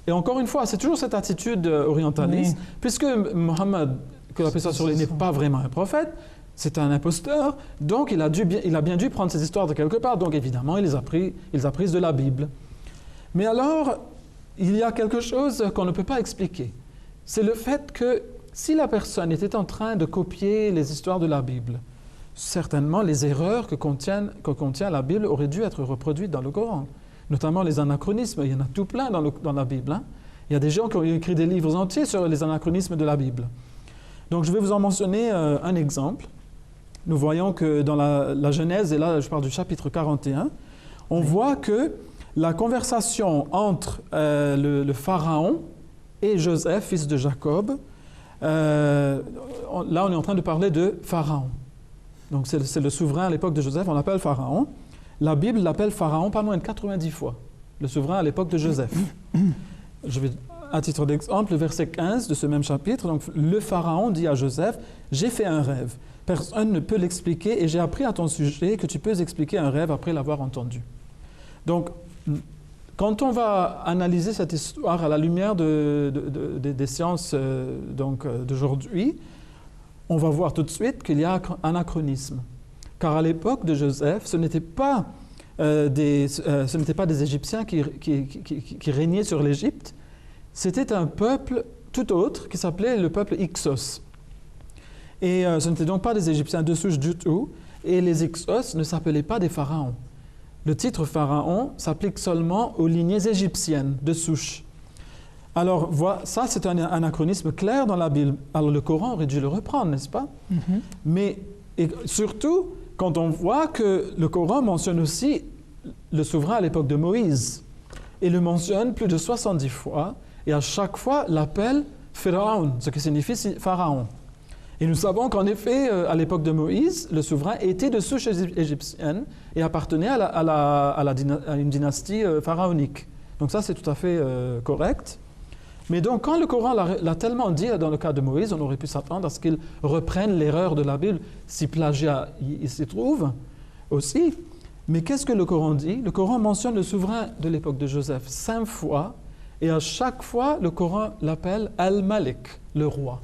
Et encore une fois, c'est toujours cette attitude orientaliste, puisque Mohammed, que la paix soit sur lui, n'est pas vraiment un prophète, c'est un imposteur, donc il a bien dû prendre ces histoires de quelque part, donc évidemment, il les a prises de la Bible. Mais alors, il y a quelque chose qu'on ne peut pas expliquer. C'est le fait que si la personne était en train de copier les histoires de la Bible, certainement les erreurs que contient la Bible auraient dû être reproduites dans le Coran. Notamment les anachronismes, il y en a tout plein dans la Bible. Hein. Il y a des gens qui ont écrit des livres entiers sur les anachronismes de la Bible. Donc je vais vous en mentionner un exemple. Nous voyons que dans la Genèse, et là je parle du chapitre 41, on voit que la conversation entre le pharaon et Joseph, fils de Jacob, là on est en train de parler de pharaon. Donc c'est le souverain à l'époque de Joseph, on l'appelle pharaon. La Bible l'appelle pharaon pas moins de 90 fois, le souverain à l'époque de Joseph. Je vais, à titre d'exemple, le verset 15 de ce même chapitre, donc le pharaon dit à Joseph, « J'ai fait un rêve, personne ne peut l'expliquer et j'ai appris à ton sujet que tu peux expliquer un rêve après l'avoir entendu. » Donc, quand on va analyser cette histoire à la lumière des sciences d'aujourd'hui, on va voir tout de suite qu'il y a anachronisme. Car à l'époque de Joseph, ce n'étaient pas des Égyptiens qui régnaient sur l'Égypte, c'était un peuple tout autre qui s'appelait le peuple Hyksos. Et ce n'étaient donc pas des Égyptiens de souche du tout, et les Hyksos ne s'appelaient pas des pharaons. Le titre pharaon s'applique seulement aux lignées égyptiennes de souche. Alors, ça c'est un anachronisme clair dans la Bible. Alors le Coran aurait dû le reprendre, n'est-ce pas? Mais et surtout, quand on voit que le Coran mentionne aussi le souverain à l'époque de Moïse, et le mentionne plus de 70 fois, et à chaque fois l'appelle Pharaon, ce qui signifie pharaon. Et nous savons qu'en effet, à l'époque de Moïse, le souverain était de souche égyptienne et appartenait à une dynastie pharaonique. Donc ça, c'est tout à fait correct. Mais donc, quand le Coran l'a tellement dit dans le cas de Moïse, on aurait pu s'attendre à ce qu'il reprenne l'erreur de la Bible, si plagiat il s'y trouve aussi. Mais qu'est-ce que le Coran dit? Le Coran mentionne le souverain de l'époque de Joseph 5 fois, et à chaque fois, le Coran l'appelle Al-Malik, le roi.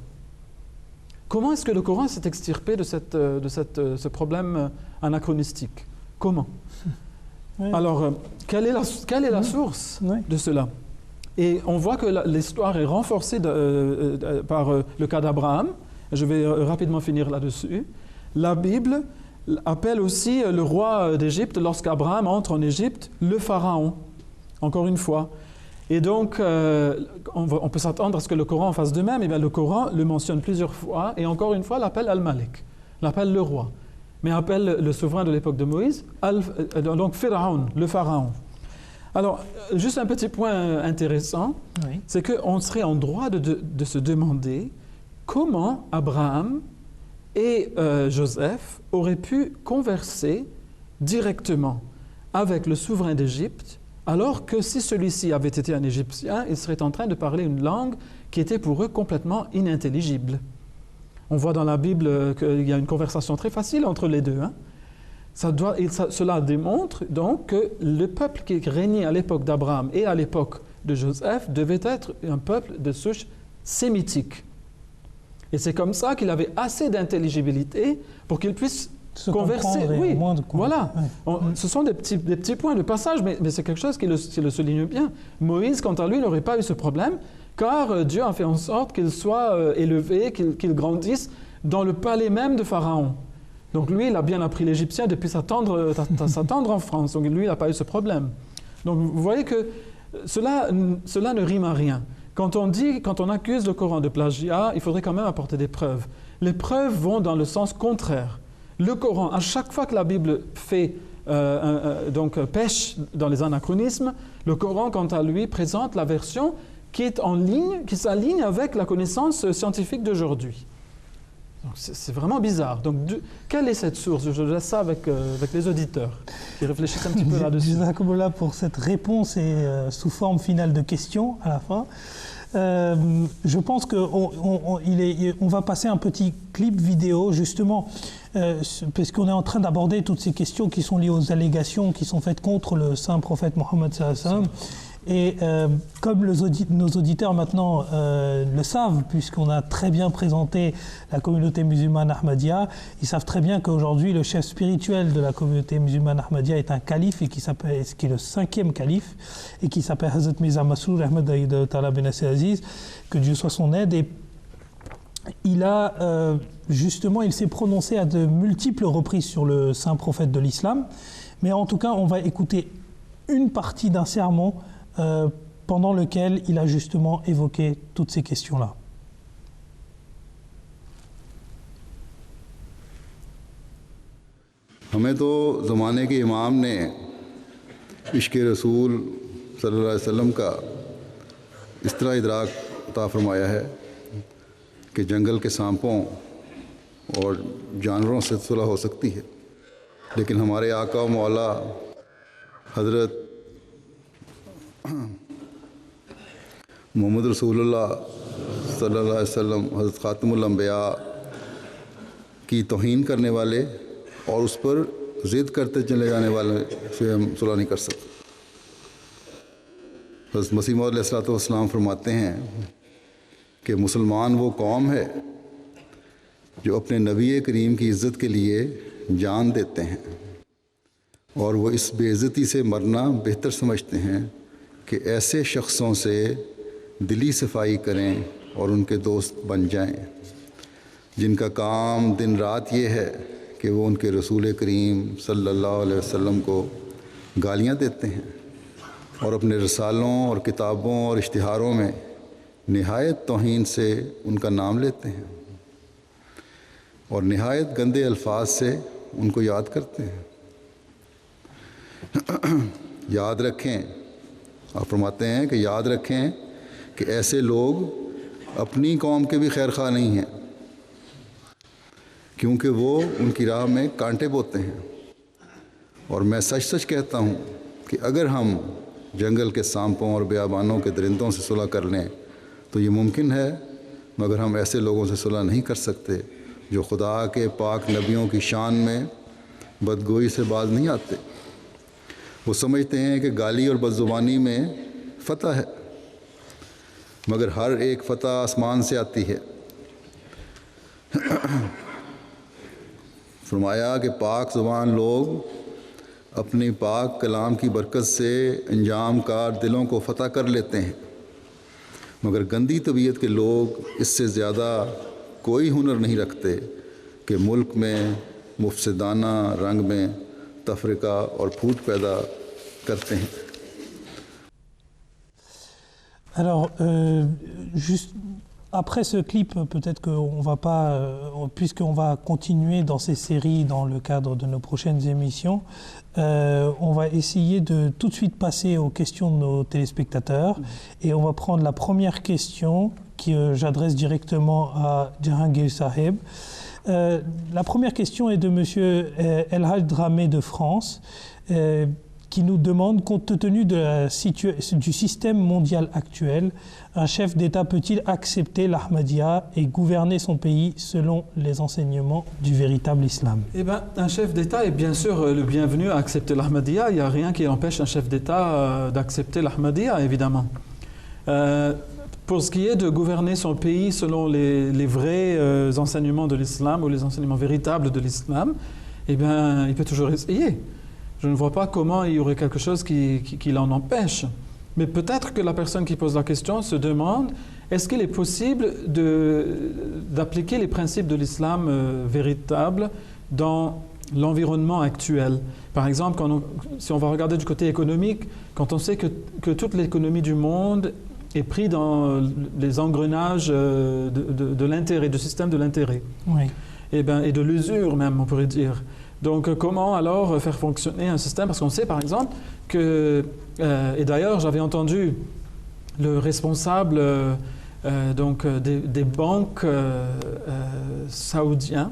Comment est-ce que le Coran s'est extirpé de ce problème anachronistique? Comment? Alors, quelle est la source de cela? Et on voit que l'histoire est renforcée par le cas d'Abraham. Je vais rapidement finir là-dessus. La Bible appelle aussi le roi d'Égypte, lorsqu'Abraham entre en Égypte, le pharaon, encore une fois. Et donc, on peut s'attendre à ce que le Coran fasse de même. Et bien, le Coran le mentionne plusieurs fois, et encore une fois, l'appelle Al-Malik, l'appelle le roi. Mais appelle le souverain de l'époque de Moïse, donc Pharaon, le pharaon. Alors, juste un petit point intéressant, c'est qu'on serait en droit de se demander comment Abraham et Joseph auraient pu converser directement avec le souverain d'Égypte, alors que si celui-ci avait été un Égyptien, il serait en train de parler une langue qui était pour eux complètement inintelligible. On voit dans la Bible qu'il y a une conversation très facile entre les deux. Cela démontre donc que le peuple qui régnait à l'époque d'Abraham et à l'époque de Joseph devait être un peuple de souche sémitique. Et c'est comme ça qu'il avait assez d'intelligibilité pour qu'il puisse converser. Oui, voilà. Ce sont des petits points de passage, mais c'est quelque chose qui le souligne bien. Moïse, quant à lui, n'aurait pas eu ce problème, car Dieu a fait en sorte qu'il soit élevé, qu'il grandisse dans le palais même de Pharaon. Donc lui, il a bien appris l'égyptien depuis sa tendre enfance. Donc lui, il n'a pas eu ce problème. Donc vous voyez que cela ne rime à rien. Quand on accuse le Coran de plagiat, il faudrait quand même apporter des preuves. Les preuves vont dans le sens contraire. Le Coran, à chaque fois que la Bible pêche dans les anachronismes, le Coran, quant à lui, présente la version qui est en ligne, qui s'aligne avec la connaissance scientifique d'aujourd'hui. Donc c'est vraiment bizarre. Donc quelle est cette source? Je laisse ça avec les auditeurs qui réfléchissent un petit peu là-dessus.
Jazakumullah pour cette réponse et sous forme finale de questions à la fin. Je pense qu'on va passer un petit clip vidéo justement parce qu'on est en train d'aborder toutes ces questions qui sont liées aux allégations qui sont faites contre le saint prophète Mohammed sallallahu alayhi wa sallam. Et comme nos auditeurs maintenant le savent, puisqu'on a très bien présenté la communauté musulmane Ahmadiyya, ils savent très bien qu'aujourd'hui le chef spirituel de la communauté musulmane Ahmadiyya est un calife et qui est le 5e calife et qui s'appelle Hazrat Mirza Masroor Ahmad Ta'ala bin Aziz, que Dieu soit son aide. Et il a justement, il s'est prononcé à de multiples reprises sur le saint prophète de l'islam, mais en tout cas on va écouter une partie d'un sermon pendant lequel il a justement évoqué toutes ces questions-là.
हमें तो ज़माने के इमाम ने इश्क़ रसूल सल्लल्लाहु अलैहि वसल्लम का इस तरह इदराक अता फरमाया है कि जंगल के सांपों और जानवरों से सुलह हो सकती है, लेकिन हमारे आका व मौला हज़रत मोहम्मद रसूलुल्लाह सल्लल्लाहु अलैहि वसल्लम हज़रत ख़ातिमुल अंबिया की तौहीन करने वाले और उस पर ज़िद करते चले जाने वाले से हम सुलह नहीं कर सकते। हज़रत मसीह मौद अलैहिस्सलाम फरमाते हैं कि मुसलमान वो कौम है जो अपने नबी करीम की इज़्ज़त के लिए जान देते हैं और वो इस बेइज़्ज़ती से मरना बेहतर समझते हैं कि ऐसे शख्सों से दिली सफाई करें और उनके दोस्त बन जाएं, जिनका काम दिन रात ये है कि वो उनके रसूल करीम सल्लल्लाहु अलैहि वसल्लम को गालियाँ देते हैं और अपने रसालों और किताबों और इश्तिहारों में निहायत तौहीन से उनका नाम लेते हैं और निहायत गंदे अल्फाज से उनको याद करते हैं। याद रखें, आप फरमाते हैं कि याद रखें कि ऐसे लोग अपनी कौम के भी खैर खा नहीं हैं, क्योंकि वो उनकी राह में कांटे बोते हैं। और मैं सच सच कहता हूँ कि अगर हम जंगल के सांपों और बियाबानों के दरिंदों से सुलह कर लें तो ये मुमकिन है, मगर हम ऐसे लोगों से सुलह नहीं कर सकते जो खुदा के पाक नबियों की शान में बदगोई से बाज नहीं आते। वो समझते हैं कि गाली और बदजुबानी में फ़तह है, मगर हर एक फ़तह आसमान से आती है। फरमाया कि पाक ज़ुबान लोग अपनी पाक कलाम की बरकत से अंजाम कार दिलों को फ़तह कर लेते हैं, मगर गंदी तबीयत के लोग इससे ज़्यादा कोई हुनर नहीं रखते कि मुल्क में मुफसदाना रंग में तफरीका और फूट पैदा करते हैं।
Alors, juste après ce clip, peut-être qu'on va pas, puisqu'on va continuer dans ces séries dans le cadre de nos prochaines émissions, on va essayer de tout de suite passer aux questions de nos téléspectateurs et on va prendre la première question que j'adresse directement à Jahangir Saheb. La première question est de Monsieur El Haj Dramé de France, qui nous demande, compte tenu du système mondial actuel, un chef d'État peut-il accepter l'Ahmadiyya et gouverner son pays selon les enseignements du véritable islam?
Eh bien, un chef d'État est bien sûr le bienvenu à accepter l'Ahmadiyya. Il n'y a rien qui empêche un chef d'État d'accepter l'Ahmadiyya, évidemment. Pour ce qui est de gouverner son pays selon les vrais enseignements de l'islam ou les enseignements véritables de l'islam, eh bien, il peut toujours essayer. Je ne vois pas comment il y aurait quelque chose qui l'en empêche. Mais peut-être que la personne qui pose la question se demande, est-ce qu'il est possible d'appliquer les principes de l'islam véritable dans l'environnement actuel. Par exemple, si on va regarder du côté économique, quand on sait que toute l'économie du monde est prise dans les engrenages de l'intérêt, du système de l'intérêt,
Oui.
et de l'usure même, on pourrait dire. Donc, comment alors faire fonctionner un système? Parce qu'on sait, par exemple, que, et d'ailleurs, j'avais entendu le responsable des banques saoudiens,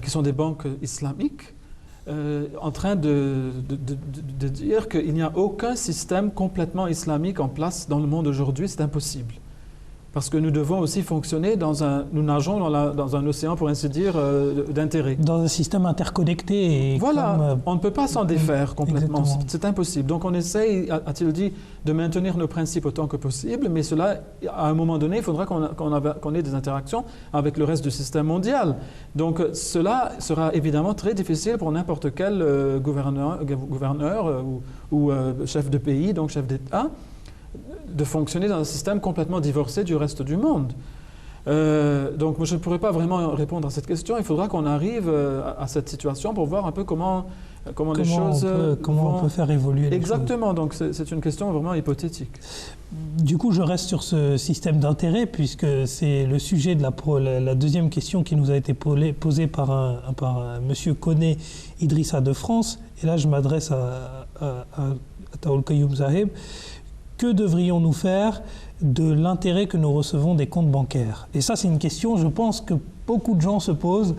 qui sont des banques islamiques, en train de dire qu'il n'y a aucun système complètement islamique en place dans le monde aujourd'hui, c'est impossible. Parce que nous devons aussi fonctionner nous nageons dans un océan, pour ainsi dire, d'intérêt.
Dans un système interconnecté. Et
voilà, on ne peut pas s'en défaire complètement,
exactement.
c'est impossible. Donc on essaye, a-t-il dit, de maintenir nos principes autant que possible, mais cela, à un moment donné, il faudra qu'on ait des interactions avec le reste du système mondial. Donc cela sera évidemment très difficile pour n'importe quel gouverneur ou chef de pays, donc chef d'État, de fonctionner dans un système complètement divorcé du reste du monde. Donc moi, je ne pourrais pas vraiment répondre à cette question. Il faudra qu'on arrive à cette situation pour voir un peu comment les choses
on peut faire évoluer
exactement. Donc c'est une question vraiment hypothétique.
Du coup, je reste sur ce système d'intérêt puisque c'est le sujet de la deuxième question qui nous a été posée par monsieur Koné Idrissa de France. Et là, je m'adresse à Ataoul Qayoum Saheb. Que devrions-nous faire de l'intérêt que nous recevons des comptes bancaires? Et ça, c'est une question, je pense, que beaucoup de gens se posent,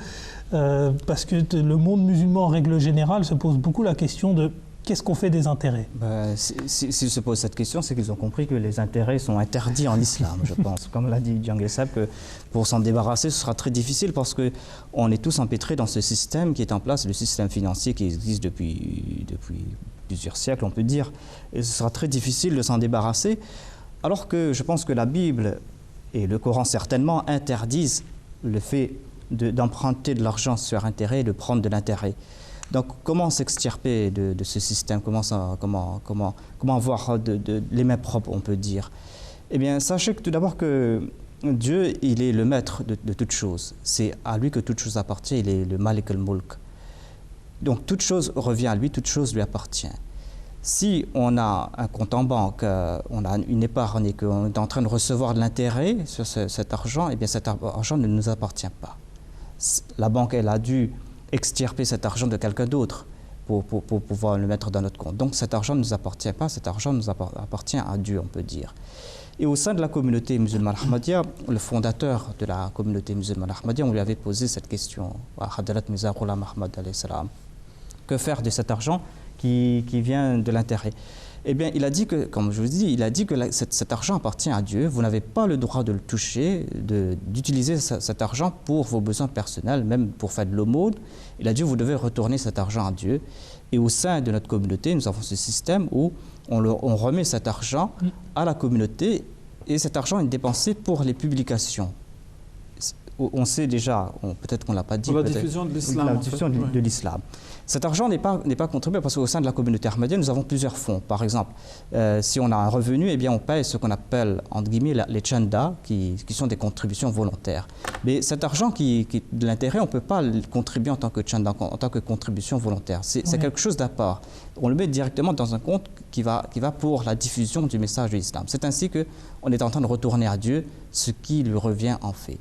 parce que le monde musulman, en règle générale, se pose beaucoup la question de qu'est-ce qu'on fait des intérêts?
S'ils se posent cette question, c'est qu'ils ont compris que les intérêts sont interdits en islam, je pense. Comme l'a dit Djangel Sab, que pour s'en débarrasser, ce sera très difficile parce qu'on est tous empêtrés dans ce système qui est en place, le système financier qui existe depuis plusieurs siècles, on peut dire, et ce sera très difficile de s'en débarrasser, alors que je pense que la Bible et le Coran certainement interdisent le fait d'emprunter de l'argent sur intérêt et de prendre de l'intérêt. Donc comment s'extirper de ce système, comment avoir les mains propres, on peut dire? Eh bien, sachez que tout d'abord que Dieu, il est le maître de toutes choses. C'est à lui que toute chose appartient, il est le Malik al-Mulk. Donc toute chose revient à lui, toute chose lui appartient. Si on a un compte en banque, on a une épargne et qu'on est en train de recevoir de l'intérêt sur cet argent, eh bien cet argent ne nous appartient pas. La banque, elle a dû extirper cet argent de quelqu'un d'autre pour pouvoir le mettre dans notre compte. Donc cet argent ne nous appartient pas, cet argent nous appartient à Dieu, on peut dire. Et au sein de la communauté musulmane ahmadiyya, le fondateur de la communauté musulmane ahmadiyya, on lui avait posé cette question à Hadrat Mirza Ghulam Ahmad alayhi salam. Que faire de cet argent qui vient de l'intérêt? Eh bien, il a dit que, comme je vous dis, il a dit que cet argent appartient à Dieu. Vous n'avez pas le droit de le toucher, d'utiliser cet argent pour vos besoins personnels, même pour faire de l'aumône. Il a dit, vous devez retourner cet argent à Dieu. Et au sein de notre communauté, nous avons ce système où on remet cet argent à la communauté et cet argent est dépensé pour les publications. On sait déjà, peut-être qu'on ne l'a pas dit,
pour la diffusion de l'islam.
La diffusion de l'islam. Cet argent n'est pas contribué parce qu'au sein de la communauté ahmadiyya, nous avons plusieurs fonds. Par exemple, si on a un revenu, eh bien, on paye ce qu'on appelle, entre guillemets, les chandas, qui sont des contributions volontaires. Mais cet argent qui de l'intérêt, on ne peut pas le contribuer en tant que chanda, en tant que contribution volontaire. C'est quelque chose d'à part. On le met directement dans un compte qui va pour la diffusion du message de l'islam. C'est ainsi qu'on est en train de retourner à Dieu ce qui lui revient en fait.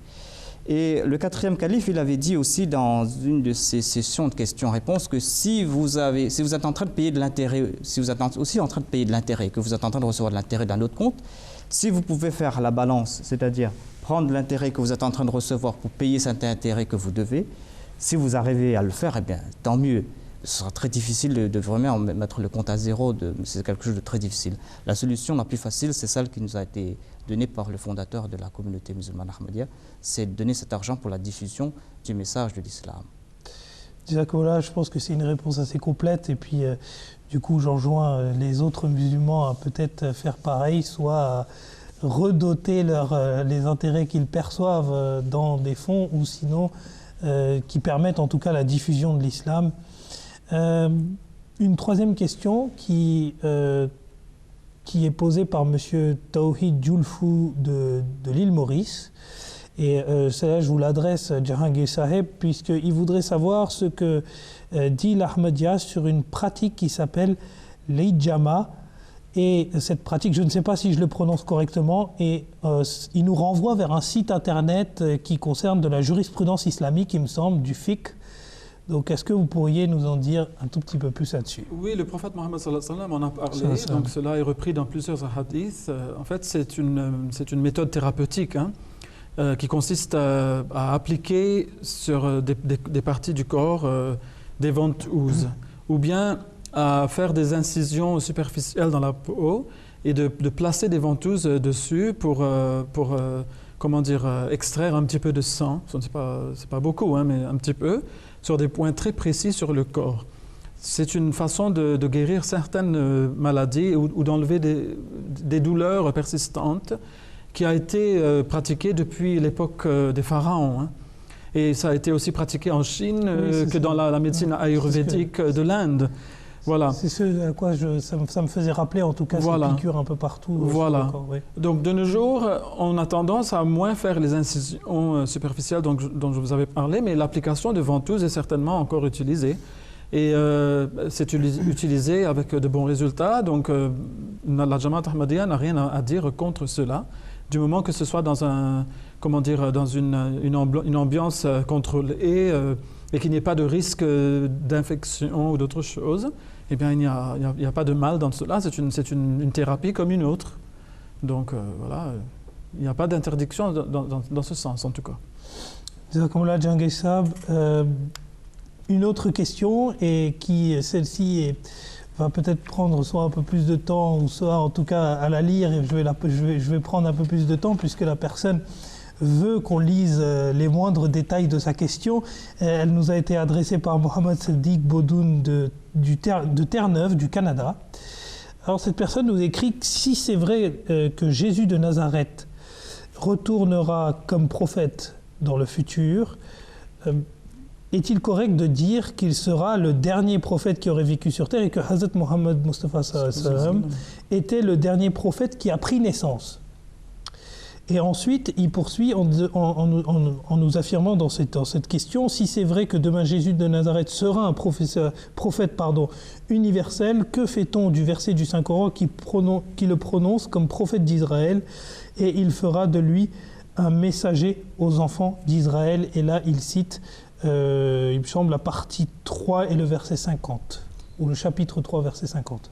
Et le quatrième calife, il avait dit aussi dans une de ses sessions de questions-réponses que si vous êtes en train de payer de l'intérêt, si vous êtes aussi en train de payer de l'intérêt, que vous êtes en train de recevoir de l'intérêt d'un autre compte, si vous pouvez faire la balance, c'est-à-dire prendre l'intérêt que vous êtes en train de recevoir pour payer cet intérêt que vous devez, si vous arrivez à le faire, eh bien, tant mieux. Ce sera très difficile de vraiment mettre le compte à zéro, c'est quelque chose de très difficile. La solution la plus facile, c'est celle qui nous a été donnée par le fondateur de la communauté musulmane ahmadiyya, c'est de donner cet argent pour la diffusion du message de l'islam.
Jazakallah, je pense que c'est une réponse assez complète et puis du coup j'enjoins les autres musulmans à peut-être faire pareil, soit à redoter les intérêts qu'ils perçoivent dans des fonds ou sinon qui permettent en tout cas la diffusion de l'islam. Une troisième question qui est posée par M. Tawhid Djoulfou de l'île Maurice Et celle-là, je vous l'adresse, Jahangir Saheb, puisqu'il voudrait savoir ce que dit l'Ahmadiyya sur une pratique qui s'appelle l'Ijama. Et cette pratique, je ne sais pas si je le prononce correctement, et il nous renvoie vers un site internet qui concerne de la jurisprudence islamique, il me semble, du fiqh. Donc, est-ce que vous pourriez nous en dire un tout petit peu plus là-dessus?
Oui, le prophète Mohammed en a parlé, donc cela est repris dans plusieurs hadiths. En fait, c'est une méthode thérapeutique qui consiste à appliquer sur des parties du corps des ventouses, ou bien à faire des incisions superficielles dans la peau et de placer des ventouses dessus pour comment dire, extraire un petit peu de sang. Ce n'est pas beaucoup, mais un petit peu, sur des points très précis sur le corps. C'est une façon de guérir certaines maladies ou d'enlever des douleurs persistantes qui a été pratiquée depuis l'époque des pharaons. Et ça a été aussi pratiqué en Chine que dans la médecine ayurvédique de l'Inde. Voilà. C'est
ce à quoi ça me faisait rappeler, en tout cas, ces piqûres un peu partout.
Voilà.
Sur le corps, oui.
Donc, de nos jours, on a tendance à moins faire les incisions superficielles dont je vous avais parlé, mais l'application de ventouses est certainement encore utilisée. Et c'est utilisé avec de bons résultats. Donc, la Jamaat Ahmadiyya n'a rien à dire contre cela, du moment que ce soit dans une ambiance contrôlée et qu'il n'y ait pas de risque d'infection ou d'autres choses. Eh bien, il n'y a pas de mal dans cela. C'est une thérapie comme une autre. Donc, voilà, il n'y a pas d'interdiction dans ce sens, en tout cas.
Jazakumullah Jahangir Saheb. Une autre question, et celle-ci va peut-être prendre soit un peu plus de temps, ou soit en tout cas à la lire, et je vais prendre un peu plus de temps, puisque la personne veut qu'on lise les moindres détails de sa question. Elle nous a été adressée par Mohamed Seddiq Bodoun de Terre-Neuve, du Canada. Alors cette personne nous écrit que si c'est vrai que Jésus de Nazareth retournera comme prophète dans le futur, est-il correct de dire qu'il sera le dernier prophète qui aurait vécu sur terre et que Hazrat Mohammed Mustafa était le dernier prophète qui a pris naissance? Et ensuite, il poursuit en nous affirmant dans cette question, si c'est vrai que demain Jésus de Nazareth sera un prophète universel, que fait-on du verset du Saint-Coran qui le prononce comme prophète d'Israël, et il fera de lui un messager aux enfants d'Israël? Et là, il cite, il me semble, la partie 3 et le verset 50, ou le chapitre 3, verset 50.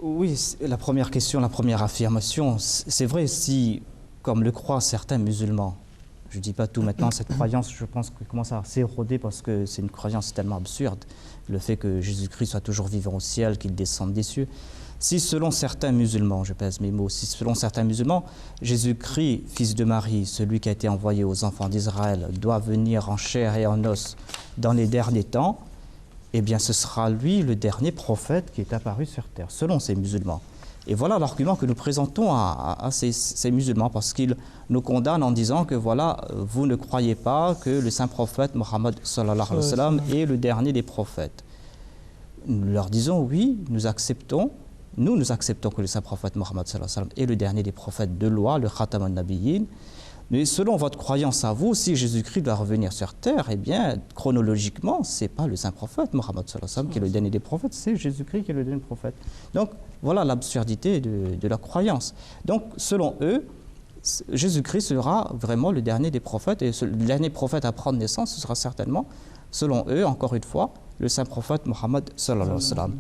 Oui, la première question, la première affirmation, c'est vrai si, comme le croient certains musulmans, je ne dis pas tout maintenant, cette croyance, je pense qu'elle commence à s'éroder parce que c'est une croyance tellement absurde, le fait que Jésus-Christ soit toujours vivant au ciel, qu'il descende des cieux. Si selon certains musulmans, je pèse mes mots, si selon certains musulmans, Jésus-Christ, fils de Marie, celui qui a été envoyé aux enfants d'Israël, doit venir en chair et en os dans les derniers temps, eh bien ce sera lui le dernier prophète qui est apparu sur terre, selon ces musulmans. Et voilà l'argument que nous présentons à ces musulmans, parce qu'ils nous condamnent en disant que voilà, vous ne croyez pas que le saint prophète Mohammed sallallahu alayhi wa sallam est le dernier des prophètes. Nous leur disons oui, nous acceptons que le saint prophète Mohammed sallallahu alayhi wa sallam est le dernier des prophètes de loi, le Khatam al-Nabiyyin. Mais selon votre croyance à vous, si Jésus-Christ doit revenir sur terre, eh bien, chronologiquement, ce n'est pas le saint prophète Mohammed sallallahu alayhi wa sallam qui est le dernier des prophètes, c'est Jésus-Christ qui est le dernier prophète. Donc, voilà l'absurdité de la croyance. Donc, selon eux, Jésus-Christ sera vraiment le dernier des prophètes, et le dernier prophète à prendre naissance, ce sera certainement, selon eux, encore une fois, le saint prophète Mohammed sallallahu alayhi wa sallam.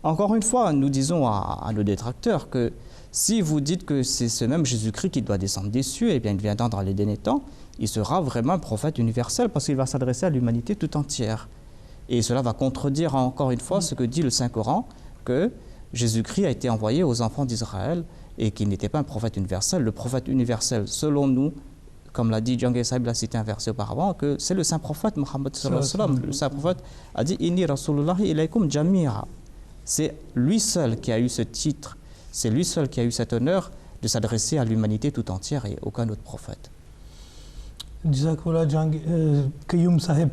Encore une fois, nous disons à nos détracteurs que si vous dites que c'est ce même Jésus-Christ qui doit descendre des cieux, eh bien il viendra dans les derniers temps, il sera vraiment un prophète universel parce qu'il va s'adresser à l'humanité tout entière. Et cela va contredire encore une fois ce que dit le Saint-Coran, que Jésus-Christ a été envoyé aux enfants d'Israël et qu'il n'était pas un prophète universel. Le prophète universel, selon nous, comme l'a dit Jahangir Saheb, l'a cité un verset auparavant, que c'est le saint prophète Mohammed sallallahu alayhi wa sallam. Le saint prophète a dit « Inni rasulullahi ilaykum jami'a ». C'est lui seul qui a eu ce titre, c'est lui seul qui a eu cet honneur de s'adresser à l'humanité tout entière et aucun autre prophète.
Jazakallah Qayyum Saheb,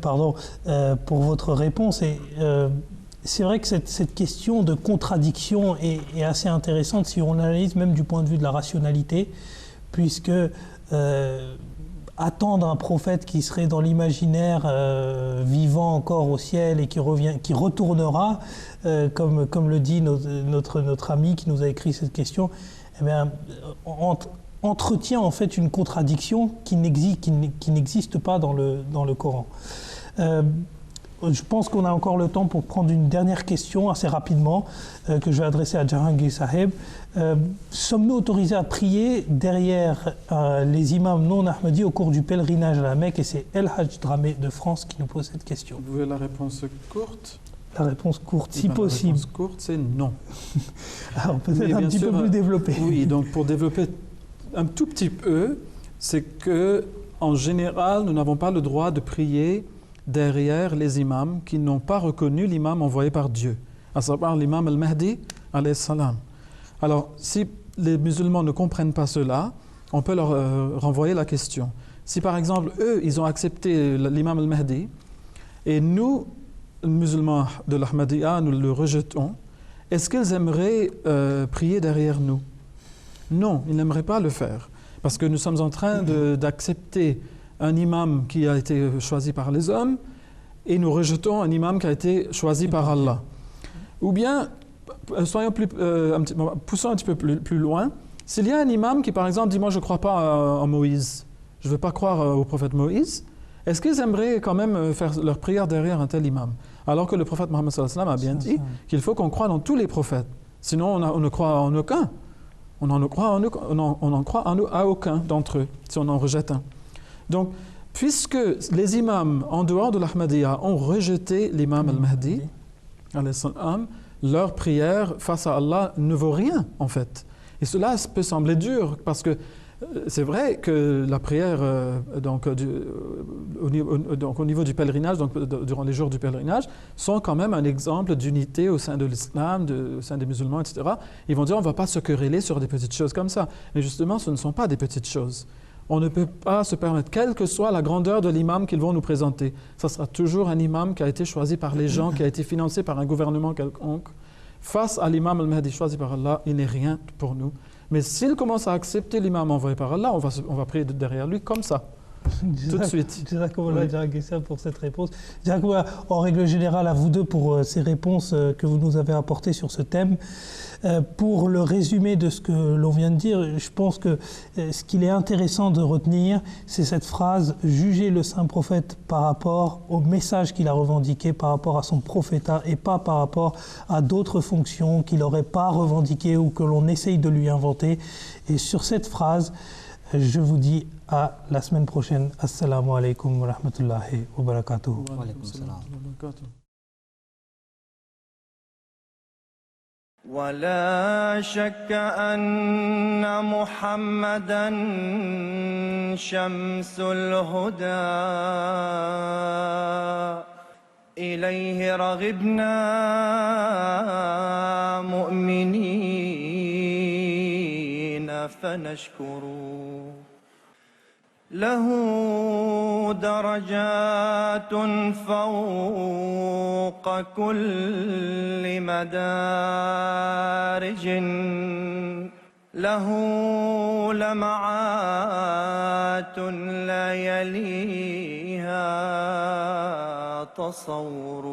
pour votre réponse. Et c'est vrai que cette question de contradiction est assez intéressante si on l'analyse même du point de vue de la rationalité, puisque attendre un prophète qui serait dans l'imaginaire vivant encore au ciel et qui retournera, comme le dit notre ami qui nous a écrit cette question, eh bien, entretient en fait une contradiction qui n'existe pas dans le Coran. Je pense qu'on a encore le temps pour prendre une dernière question assez rapidement que je vais adresser à Jahangir Saheb. Sommes-nous autorisés à prier derrière les imams non ahmadis au cours du pèlerinage à la Mecque? Et c'est El Hajj Dramé de France qui nous pose cette question.
Vous voulez la réponse courte?
La réponse courte, si possible.
La réponse courte, c'est non.
Alors peut-être un petit peu plus développé.
Oui, donc pour développer un tout petit peu, c'est que en général, nous n'avons pas le droit de prier derrière les imams qui n'ont pas reconnu l'imam envoyé par Dieu, à savoir l'imam al-Mahdi, alayhi salam. Alors, si les musulmans ne comprennent pas cela, on peut leur renvoyer la question. Si par exemple, eux, ils ont accepté l'imam al-Mahdi, et nous, musulmans de l'Ahmadiyya, nous le rejetons, est-ce qu'ils aimeraient prier derrière nous? Non, ils n'aimeraient pas le faire, parce que nous sommes en train d'accepter un imam qui a été choisi par les hommes et nous rejetons un imam qui a été choisi par Allah. Ou bien, poussons un petit peu plus loin, s'il y a un imam qui par exemple dit « moi je ne crois pas en Moïse, je ne veux pas croire au prophète Moïse », est-ce qu'ils aimeraient quand même faire leur prière derrière un tel imam? Alors que le prophète Mohammed sallallahu alayhi wa sallam a bien dit qu'il faut qu'on croie dans tous les prophètes, sinon on ne croit en aucun. On n'en croit à aucun d'entre eux, si on en rejette un. Donc, puisque les imams en dehors de l'Ahmadiyya ont rejeté l'imam al-Mahdi, leur prière face à Allah ne vaut rien en fait. Et cela peut sembler dur parce que c'est vrai que la prière au niveau du pèlerinage, donc durant les jours du pèlerinage, sont quand même un exemple d'unité au sein de l'islam, au sein des musulmans, etc. Ils vont dire on ne va pas se quereller sur des petites choses comme ça. Mais justement, ce ne sont pas des petites choses. On ne peut pas se permettre, quelle que soit la grandeur de l'imam qu'ils vont nous présenter, ça sera toujours un imam qui a été choisi par les gens, qui a été financé par un gouvernement quelconque. Face à l'imam al-Mahdi choisi par Allah, il n'est rien pour nous. Mais s'il commence à accepter l'imam envoyé par Allah, on va prier derrière lui comme ça. Tout de suite.
Jazakumullah pour cette réponse. Jazakumullah, en règle générale, à vous deux pour ces réponses que vous nous avez apportées sur ce thème. Pour le résumé de ce que l'on vient de dire, je pense que ce qu'il est intéressant de retenir, c'est cette phrase « Jugez le saint prophète par rapport au message qu'il a revendiqué, par rapport à son prophétat et pas par rapport à d'autres fonctions qu'il n'aurait pas revendiquées ou que l'on essaye de lui inventer. » Et sur cette phrase, je vous dis à la semaine prochaine. Assalamu alaikum wa rahmatullahi wa barakatuh.
Wa alaikum salam.
ولا شك أن محمدًا شمس الهدى إليه رغبنا مؤمنين فنشكر له درجات فوق كل مدارج له لمعات لا يليها تصور